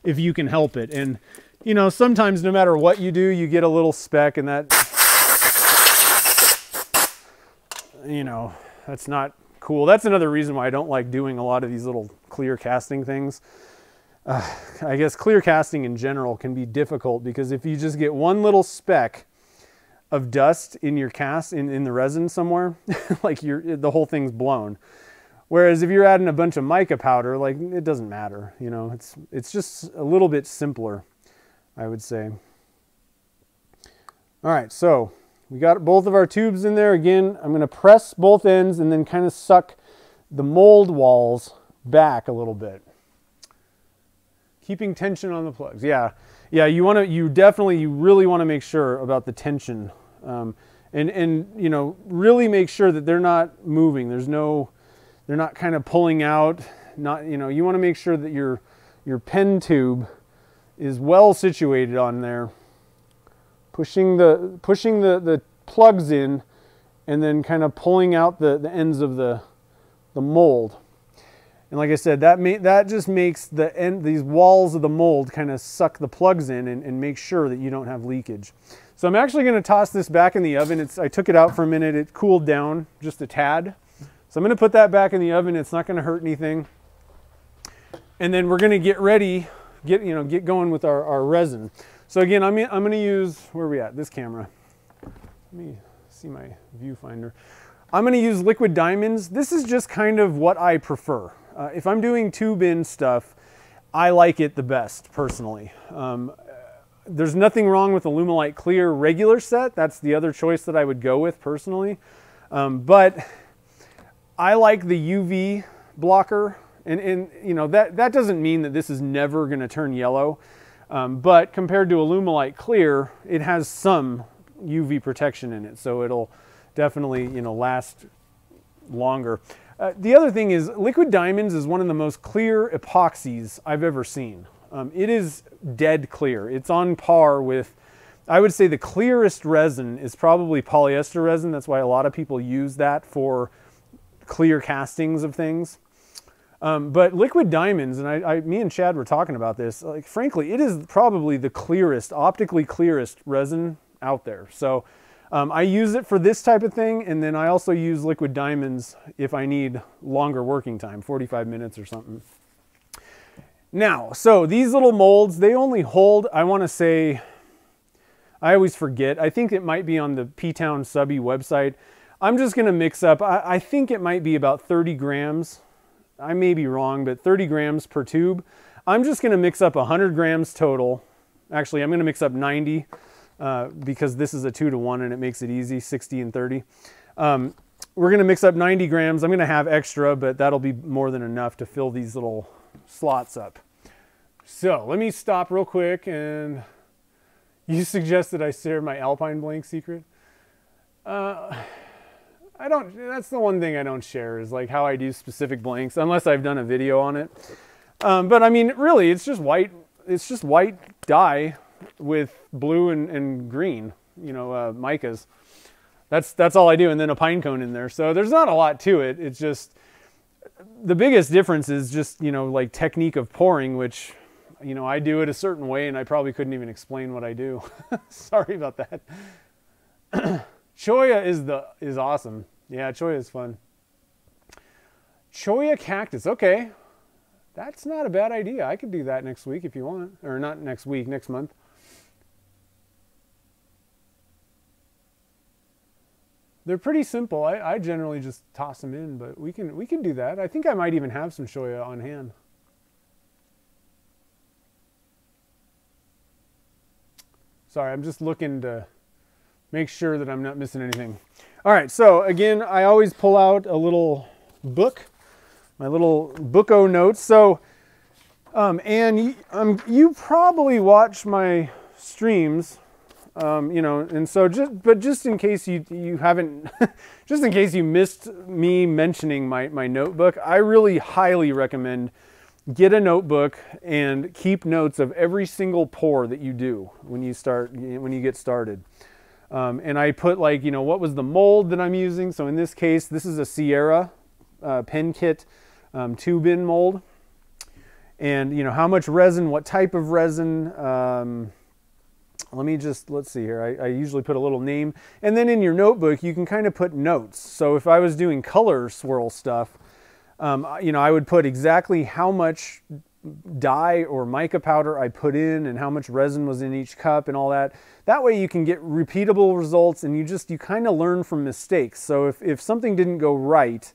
if you can help it. And you know, sometimes no matter what you do, you get a little speck, and that, you know, that's not cool. That's another reason why I don't like doing a lot of these little clear casting things. I guess clear casting in general can be difficult because if you just get one little speck of dust in your cast, in the resin somewhere, like the whole thing's blown. Whereas if you're adding a bunch of mica powder, like it doesn't matter, you know, it's just a little bit simpler, I would say. All right, so we got both of our tubes in there. Again, I'm gonna press both ends and then kind of suck the mold walls back a little bit. Keeping tension on the plugs. Yeah, you really want to make sure about the tension, and you know, really make sure that they're not moving. They're not kind of pulling out. You know, you want to make sure that your pen tube is well situated on there. Pushing the plugs in, and then kind of pulling out the ends of the mold. And like I said, that just makes these walls of the mold kind of suck the plugs in and make sure that you don't have leakage. So I'm actually going to toss this back in the oven. I took it out for a minute. It cooled down just a tad. So I'm going to put that back in the oven. It's not going to hurt anything. And then we're going to get ready, get going with our resin. So again, I'm going to use, where are we at? This camera. Let me see my viewfinder. I'm going to use liquid diamonds. This is just kind of what I prefer. If I'm doing tube-in stuff, I like it the best, personally. There's nothing wrong with the Lumelite Clear regular set. That's the other choice that I would go with, personally. But I like the UV blocker. And you know, that doesn't mean that this is never going to turn yellow. But compared to a Lumelite Clear, it has some UV protection in it. So it'll definitely, you know, last longer. The other thing is liquid diamonds is one of the most clear epoxies I've ever seen. It is dead clear. It's on par with, I would say the clearest resin is probably polyester resin. That's why a lot of people use that for clear castings of things. But liquid diamonds, and me and Chad were talking about this, like frankly, it is probably the clearest, optically clearest resin out there. So I use it for this type of thing, and then I also use liquid diamonds if I need longer working time, 45 minutes or something. Now, so these little molds, they only hold, I want to say, I always forget, I think it might be on the P-Town Subby website. I'm just going to mix up, I think it might be about 30 grams. I may be wrong, but 30 grams per tube. I'm just going to mix up 100 grams total. Actually, I'm going to mix up 90. Because this is a 2-to-1 and it makes it easy, 60 and 30. We're going to mix up 90 grams. I'm going to have extra, but that'll be more than enough to fill these little slots up. So let me stop real quick. And you suggested I share my Alpine blank secret. That's the one thing I don't share, is like how I do specific blanks, unless I've done a video on it. But I mean, really, it's just white dye with blue and green, you know, micas. That's all I do, and then a pine cone in there. So there's not a lot to it. It's just, the biggest difference is just, you know, like technique of pouring, which, you know, I do it a certain way, and I probably couldn't even explain what I do. Sorry about that. Choya is awesome. Yeah, Choya is fun. Choya cactus. Okay, that's not a bad idea. I could do that next week if you want, or not next week, next month. They're pretty simple. I generally just toss them in, but we can do that. I think I might even have some Choya on hand. Sorry, I'm just looking to make sure that I'm not missing anything. All right, so again, I always pull out a little book, my little book-o notes. So, and you probably watch my streams. You know, and so just in case you haven't, just in case you missed me mentioning my notebook, I really highly recommend get a notebook and keep notes of every single pour that you do when you get started. And I put, like, you know, what was the mold that I'm using. So in this case, this is a Sierra pen kit tube-in mold. and you know, how much resin, what type of resin. Let's see here. I usually put a little name, and then in your notebook you can kind of put notes. So if I was doing color swirl stuff, you know, I would put exactly how much dye or mica powder I put in and how much resin was in each cup and all that. That way you can get repeatable results, and you kind of learn from mistakes. So if something didn't go right,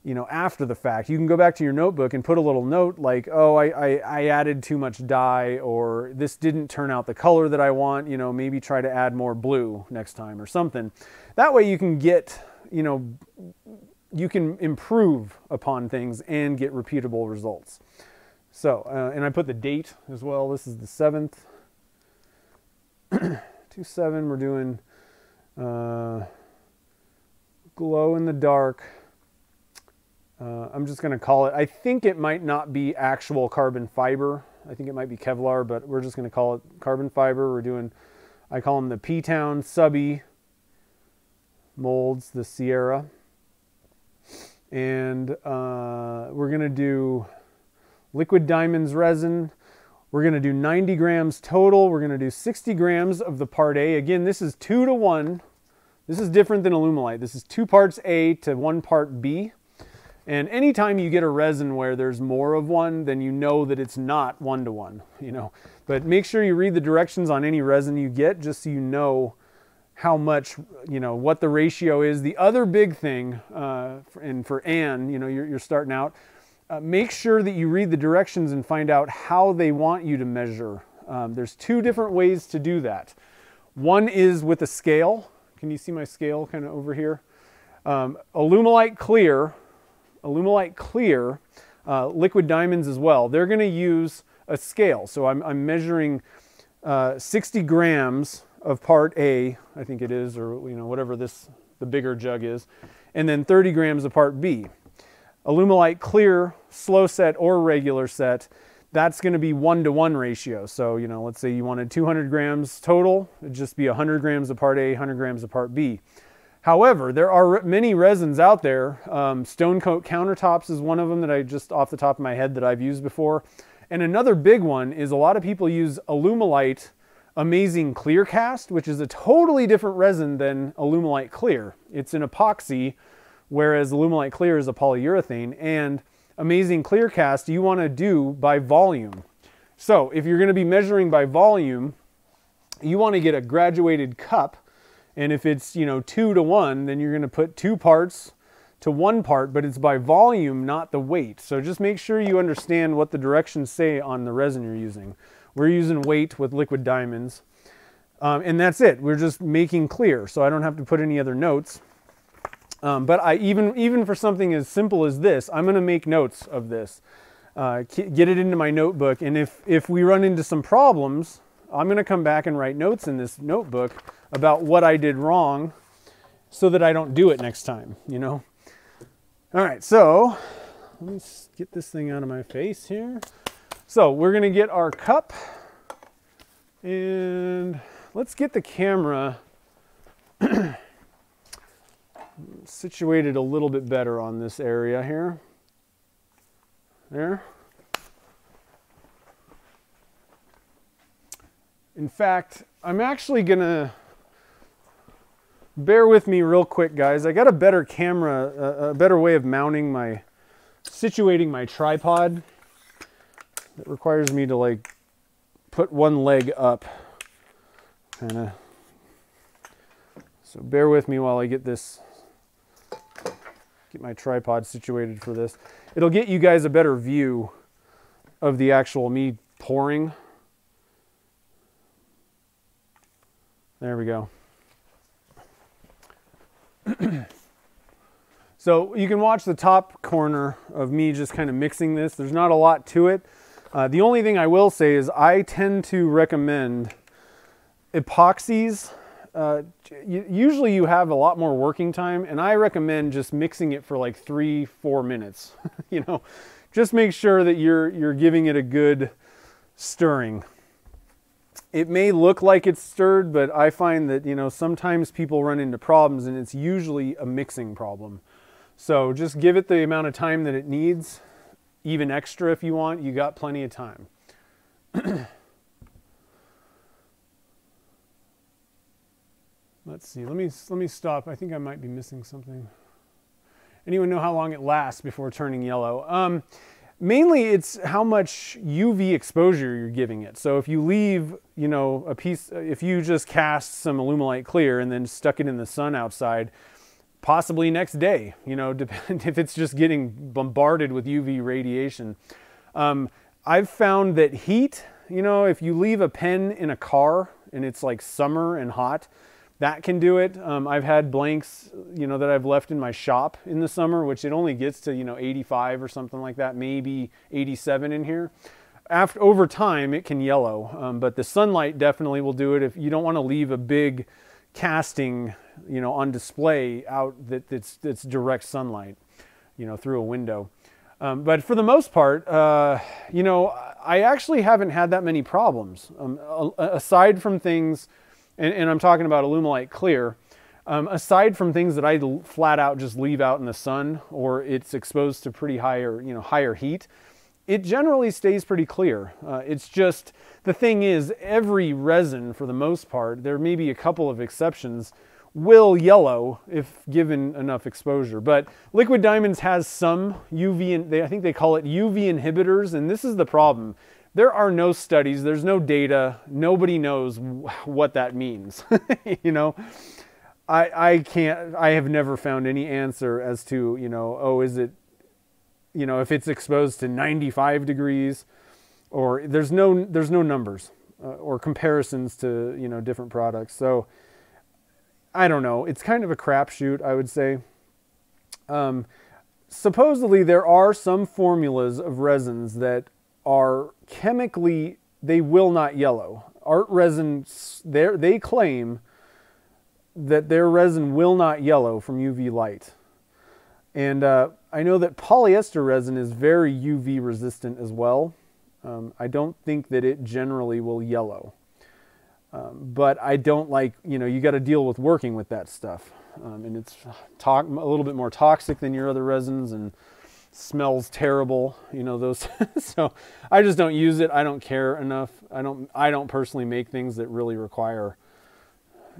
you know, after the fact, you can go back to your notebook and put a little note like, oh, I added too much dye, or this didn't turn out the color that I want, you know, maybe try to add more blue next time or something. That way you can get, you know, you can improve upon things and get repeatable results. So, and I put the date as well. This is the 7th. 2/7, we're doing glow in the dark. I'm just going to call it, I think it might not be actual carbon fiber. I think it might be Kevlar, but we're just going to call it carbon fiber. We're doing, I call them the P-Town Subby molds, the Sierra. And we're going to do liquid diamonds resin. We're going to do 90 grams total. We're going to do 60 grams of the part A. Again, this is 2 to 1. This is different than Alumilite. This is 2 parts A to 1 part B. And anytime you get a resin where there's more of one, then you know that it's not 1 to 1, you know. But make sure you read the directions on any resin you get, just so you know how much, you know, what the ratio is. The other big thing, and for Anne, you know, you're starting out, make sure that you read the directions and find out how they want you to measure. There's 2 different ways to do that. One is with a scale. Can you see my scale kind of over here? Alumilite clear, liquid diamonds as well. They're going to use a scale. So I'm measuring 60 grams of part A, I think it is, or you know, whatever the bigger jug is, and then 30 grams of part B. Alumilite clear, slow set or regular set, that's going to be 1 to 1 ratio. So, you know, let's say you wanted 200 grams total, it'd just be 100 grams of part A, 100 grams of part B. However, there are many resins out there. Stone Coat Countertops is one of them that I just off the top of my head that I've used before. And another big one is a lot of people use Alumilite Amazing Clear Cast, which is a totally different resin than Alumilite Clear. It's an epoxy, whereas Alumilite Clear is a polyurethane. And Amazing Clear Cast you want to do by volume. So if you're going to be measuring by volume, you want to get a graduated cup. And if it's, you know, 2 to 1, then you're going to put 2 parts to 1 part, but it's by volume, not the weight. So just make sure you understand what the directions say on the resin you're using. We're using weight with liquid diamonds. And that's it. We're just making clear, so I don't have to put any other notes. But even for something as simple as this, I'm going to make notes of this. Get it into my notebook, and if we run into some problems, I'm going to come back and write notes in this notebook about what I did wrong so that I don't do it next time, you know? All right, so let me get this thing out of my face here. So we're going to get our cup, and let's get the camera situated a little bit better on this area here. There. In fact, I'm actually going to, bear with me real quick, guys. I got a better camera, a better way of mounting situating my tripod. It requires me to like put one leg up, kind of. So bear with me while I get my tripod situated for this. It'll get you guys a better view of the actual me pouring. There we go. So you can watch the top corner of me just kind of mixing this. There's not a lot to it. The only thing I will say is I tend to recommend epoxies. Usually you have a lot more working time, and I recommend just mixing it for like 3-4 minutes. You know, just make sure that you're giving it a good stirring. It may look like it's stirred, but I find that, you know, sometimes people run into problems, and it's usually a mixing problem. So just give it the amount of time that it needs, even extra if you want. You got plenty of time. Let's see. Let me stop. I think I might be missing something. Anyone know how long it lasts before turning yellow? Mainly, it's how much UV exposure you're giving it. So if you leave, you know, a piece, if you just cast some Alumilite clear and then stuck it in the sun outside, possibly next day, you know, if it's just getting bombarded with UV radiation. I've found that heat, you know, if you leave a pen in a car and it's like summer and hot, that can do it. I've had blanks, you know, that I've left in my shop in the summer, which it only gets to, you know, 85 or something like that, maybe 87 in here. Over time, it can yellow, but the sunlight definitely will do it. If you don't want to leave a big casting, you know, on display out that's direct sunlight, you know, through a window. But for the most part, you know, I actually haven't had that many problems, aside from things. And I'm talking about Alumilite clear. Aside from things that I flat out just leave out in the sun, or it's exposed to pretty higher heat, it generally stays pretty clear. It's just, the thing is, every resin, for the most part, there may be a couple of exceptions, will yellow if given enough exposure. But Liquid Diamonds has some UV, I think they call it UV inhibitors, and this is the problem. There are no studies, there's no data, nobody knows what that means. You know, I have never found any answer as to, you know, oh, is it, you know, if it's exposed to 95 degrees, or there's no numbers or comparisons to, you know, different products. So I don't know, it's kind of a crapshoot, I would say. Supposedly there are some formulas of resins that are chemically, they will not yellow. Art resin, they claim that their resin will not yellow from UV light. And I know that polyester resin is very UV resistant as well. I don't think that it generally will yellow. But I don't like, you know, you got to deal with working with that stuff. And it's a little bit more toxic than your other resins, and smells terrible, you know, those. So I just don't use it. I don't care enough. I don't personally make things that really require,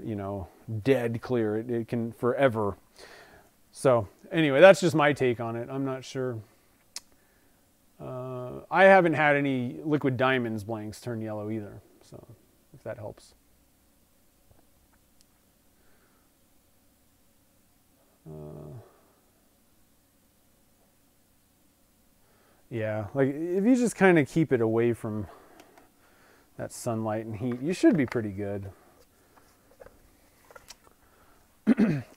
you know, dead clear. It can forever. So anyway, that's just my take on it. I'm not sure. I haven't had any Liquid Diamonds blanks turn yellow either. So if that helps. Yeah, like if you just kind of keep it away from that sunlight and heat, you should be pretty good.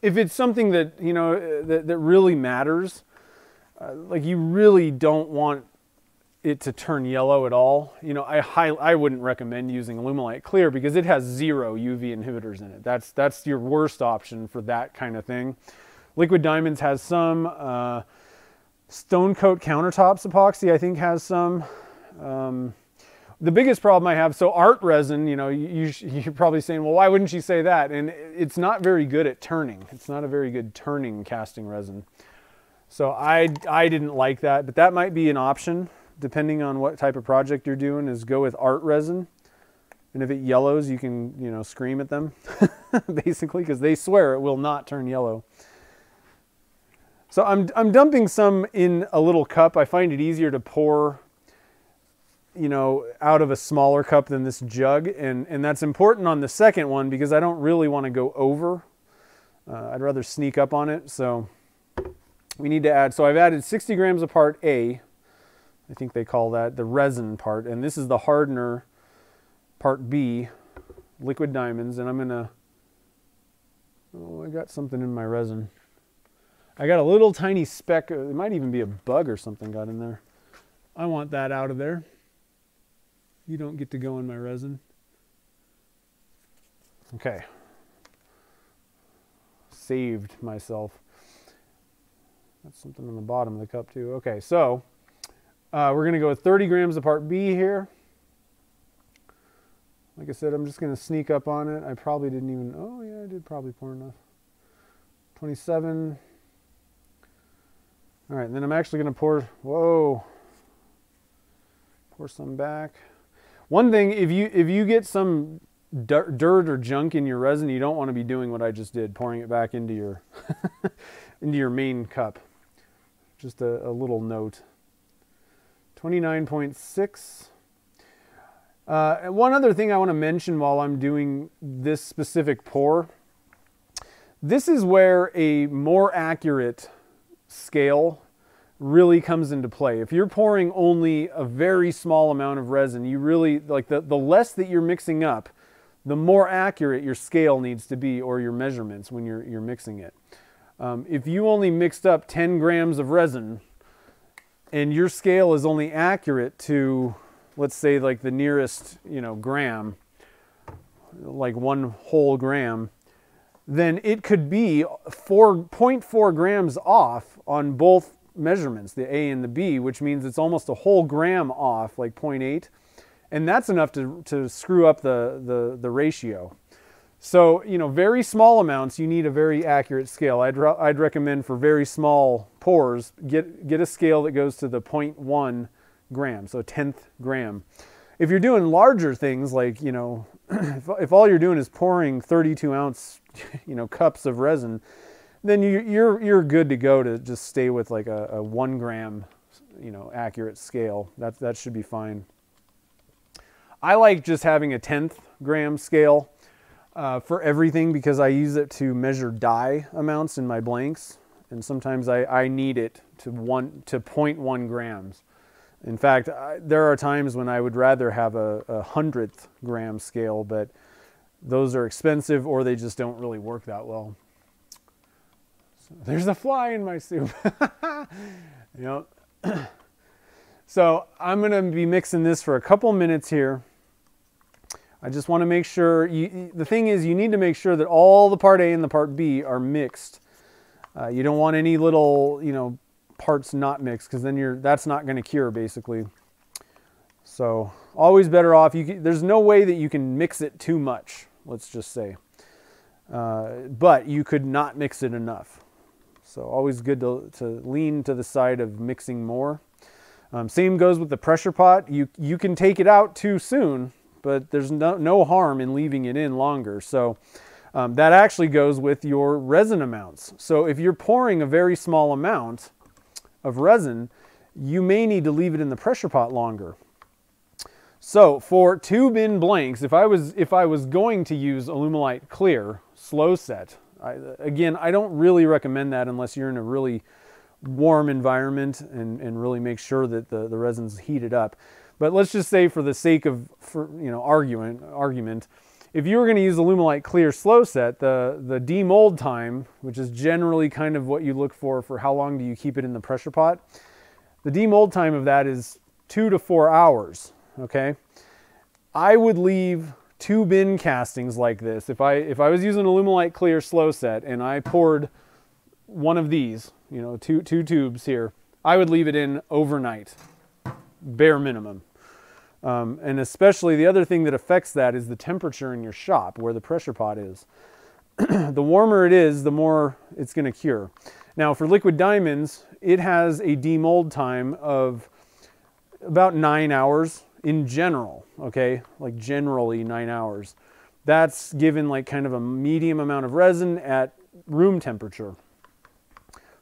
If it's something that, you know, that really matters, like you really don't want it to turn yellow at all, you know, I wouldn't recommend using Alumilite clear because it has 0 UV inhibitors in it. That's your worst option for that kind of thing. Liquid Diamonds has some. Stone Coat Countertops epoxy, I think, has some. The biggest problem I have, so art resin, you know, you're probably saying, well, why wouldn't you say that? And it's not very good at turning. It's not a very good turning casting resin. So I didn't like that, but that might be an option, depending on what type of project you're doing, is go with art resin. And if it yellows, you can, you know, scream at them, basically, because they swear it will not turn yellow. So I'm dumping some in a little cup. I find it easier to pour, you know, out of a smaller cup than this jug. And that's important on the second one because I don't really want to go over. I'd rather sneak up on it. So we need to add, so I've added 60 grams of part A. I think they call that the resin part. And this is the hardener part B, Liquid Diamonds. And I'm going to, oh, I got something in my resin. I got a little tiny speck, it might even be a bug or something got in there. I want that out of there. You don't get to go in my resin. Okay. Saved myself. That's something on the bottom of the cup too. Okay, so we're going to go with 30 grams of part B here. Like I said, I'm just going to sneak up on it. I probably didn't even, oh yeah, I did probably pour enough. 27. All right, and then I'm actually going to pour, whoa, Pour some back. One thing, if you get some dirt or junk in your resin, you don't want to be doing what I just did, pouring it back into your into your main cup. Just a little note. 29.6. One other thing I want to mention while I'm doing this specific pour, this is where a more accurate scale really comes into play. If you're pouring only a very small amount of resin, you really, like the less that you're mixing up, the more accurate your scale needs to be, or your measurements when you're mixing it. If you only mixed up 10 grams of resin and your scale is only accurate to, let's say, like the nearest, gram, like 1 whole gram, then it could be 0.4 grams off on both measurements, the A and the B, which means it's almost a whole gram off, like 0.8. And that's enough to screw up the ratio. So, very small amounts, you need a very accurate scale. I'd recommend for very small pours, get a scale that goes to the 0.1 gram, so 1/10 gram. If you're doing larger things like, if all you're doing is pouring 32-ounce, cups of resin, then you're good to go to just stay with like a 1 gram, accurate scale. That should be fine. I like just having a 1/10 gram scale for everything because I use it to measure dye amounts in my blanks, and sometimes I need it to 0.1 grams. In fact, there are times when I would rather have a 100th gram scale, but those are expensive or they just don't really work that well. So there's a fly in my soup. So I'm going to be mixing this for a couple minutes here. I just want to make sure, the thing is, you need to make sure that all the part A and the part B are mixed. You don't want any little, parts not mixed, because then that's not going to cure, basically. So always better off, there's no way that you can mix it too much, let's just say. But you could not mix it enough. So always good to lean to the side of mixing more. Same goes with the pressure pot. You can take it out too soon, but there's no harm in leaving it in longer. So that actually goes with your resin amounts. So if you're pouring a very small amount of resin, you may need to leave it in the pressure pot longer. So for tube in blanks, if I was going to use Alumilite Clear slow set, again, I don't really recommend that unless you're in a really warm environment and really make sure that the resin's heated up. But let's just say, for the sake of argument, if you were going to use Alumilite Clear slow set, the demold time, which is generally kind of what you look for how long do you keep it in the pressure pot, the demold time of that is 2 to 4 hours. Okay, I would leave 2 bin castings like this. If I was using Alumilite Clear slow set and I poured one of these, two tubes here, I would leave it in overnight, bare minimum. And especially the other thing that affects that is the temperature in your shop where the pressure pot is. The warmer it is, the more it's going to cure. Now for liquid diamonds, it has a demold time of about 9 hours in general, okay? Like generally 9 hours. That's given like kind of a medium amount of resin at room temperature.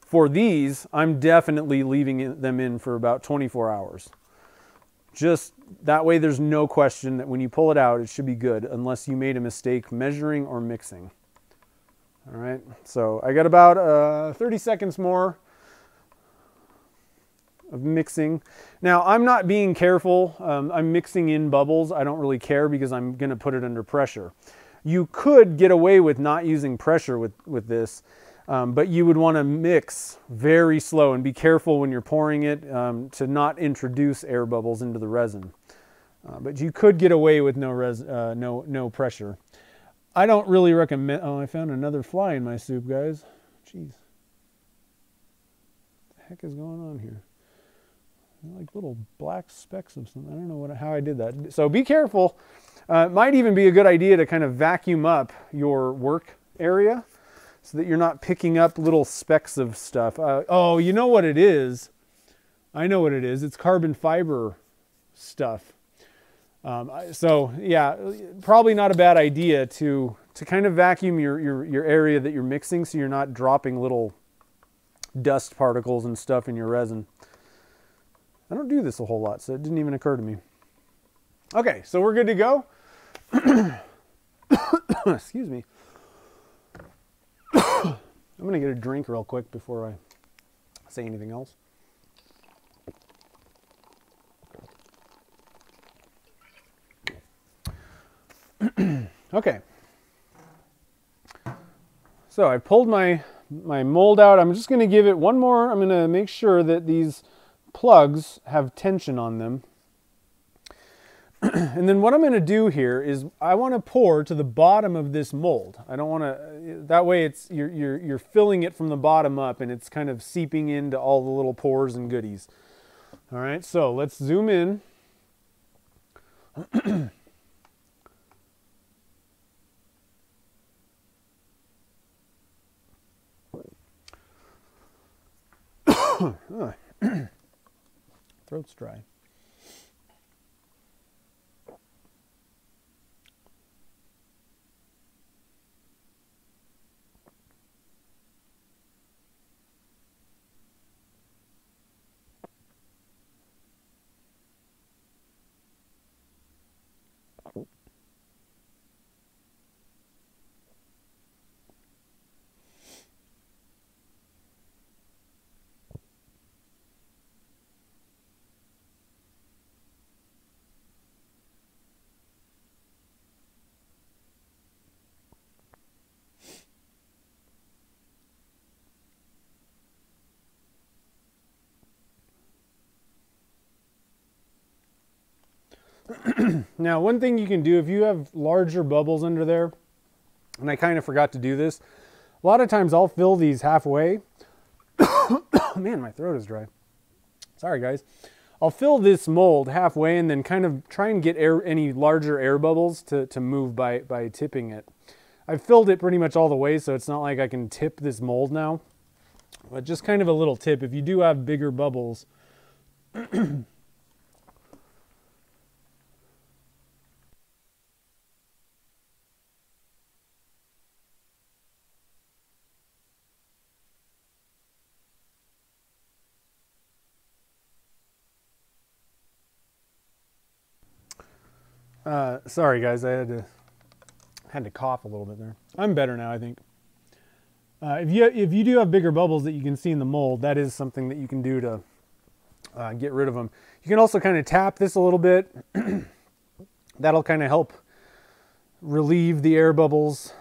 For these, I'm definitely leaving them in for about 24 hours. Just that way there's no question that when you pull it out, it should be good, unless you made a mistake measuring or mixing. All right, so I got about 30 seconds more of mixing. Now, I'm not being careful. I'm mixing in bubbles. I don't really care because I'm going to put it under pressure. You could get away with not using pressure with this, but you would want to mix very slow and be careful when you're pouring it to not introduce air bubbles into the resin. But you could get away with no pressure. I don't really recommend. Oh, I found another fly in my soup, guys. Jeez, what the heck is going on here? Like little black specks of something. I don't know how I did that. So be careful. It might even be a good idea to kind of vacuum up your work area so that you're not picking up little specks of stuff. Oh, you know what it is? I know what it is. It's carbon fiber stuff. So yeah, probably not a bad idea to kind of vacuum your area that you're mixing, so you're not dropping little dust particles and stuff in your resin. I don't do this a whole lot, so it didn't even occur to me. Okay, so we're good to go. Excuse me. I'm gonna get a drink real quick before I say anything else. Okay. So I pulled my mold out. I'm just going to give it one more. I'm going to make sure that these plugs have tension on them. And then what I'm going to do here is I want to pour to the bottom of this mold. I don't want to, that way it's you're filling it from the bottom up and it's kind of seeping into all the little pores and goodies. All right, so let's zoom in. Throat's dry. Now, one thing you can do if you have larger bubbles under there, and I kind of forgot to do this, a lot of times I'll fill these halfway. Man, my throat is dry. Sorry, guys. I'll fill this mold halfway and then kind of try and get any larger air bubbles to move by tipping it. I've filled it pretty much all the way, so it's not like I can tip this mold now. But just kind of a little tip, if you do have bigger bubbles, sorry guys, I had to cough a little bit there. I'm better now, I think. If you do have bigger bubbles that you can see in the mold, that is something that you can do to get rid of them. You can also kind of tap this a little bit. That'll kind of help relieve the air bubbles,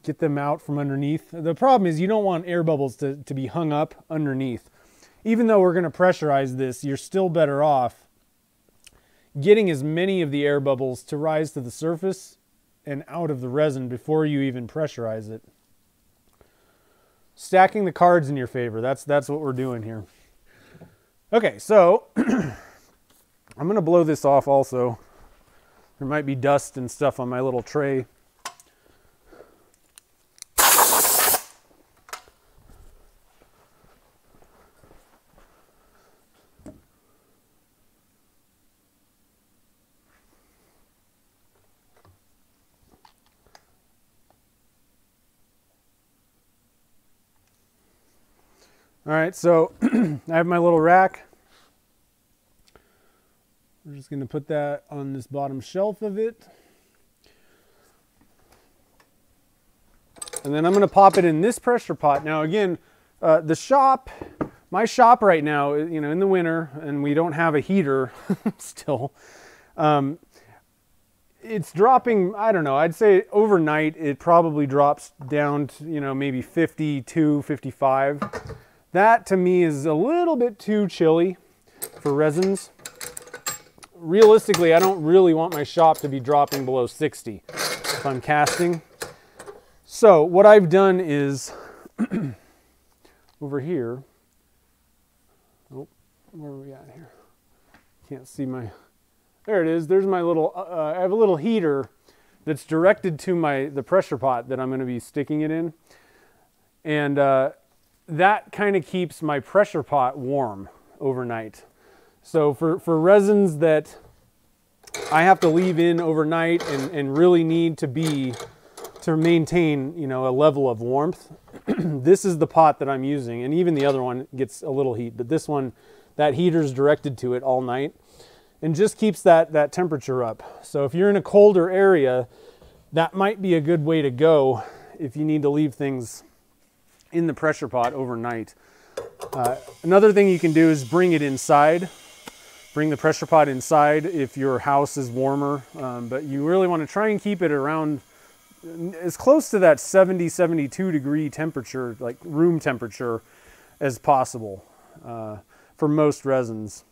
get them out from underneath. The problem is you don't want air bubbles to be hung up underneath. Even though we're going to pressurize this, you're still better off getting as many of the air bubbles to rise to the surface and out of the resin before you even pressurize it. Stacking the cards in your favor. That's what we're doing here. Okay, so I'm going to blow this off also. There might be dust and stuff on my little tray. All right, so I have my little rack. We're just going to put that on this bottom shelf of it. And then I'm going to pop it in this pressure pot. Now again, my shop right now, you know, in the winter, and we don't have a heater still, it's dropping, I don't know, I'd say overnight it probably drops down to, you know, maybe 52, 55. That to me is a little bit too chilly for resins. Realistically, I don't really want my shop to be dropping below 60 if I'm casting. So what I've done is over here, oh, where are we at here? Can't see my, there it is. There's my little, I have a little heater that's directed to the pressure pot that I'm going to be sticking it in. And that kind of keeps my pressure pot warm overnight. So for resins that I have to leave in overnight and really need to maintain, you know, a level of warmth. This is the pot that I'm using, and even the other one gets a little heat, but this one, that heater's directed to it all night and just keeps that temperature up. So if you're in a colder area, that might be a good way to go if you need to leave things in the pressure pot overnight. Another thing you can do is bring it inside. Bring the pressure pot inside if your house is warmer, but you really want to try and keep it around as close to that 70, 72 degree temperature, like room temperature, as possible for most resins.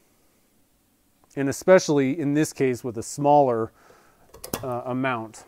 And especially in this case with a smaller amount.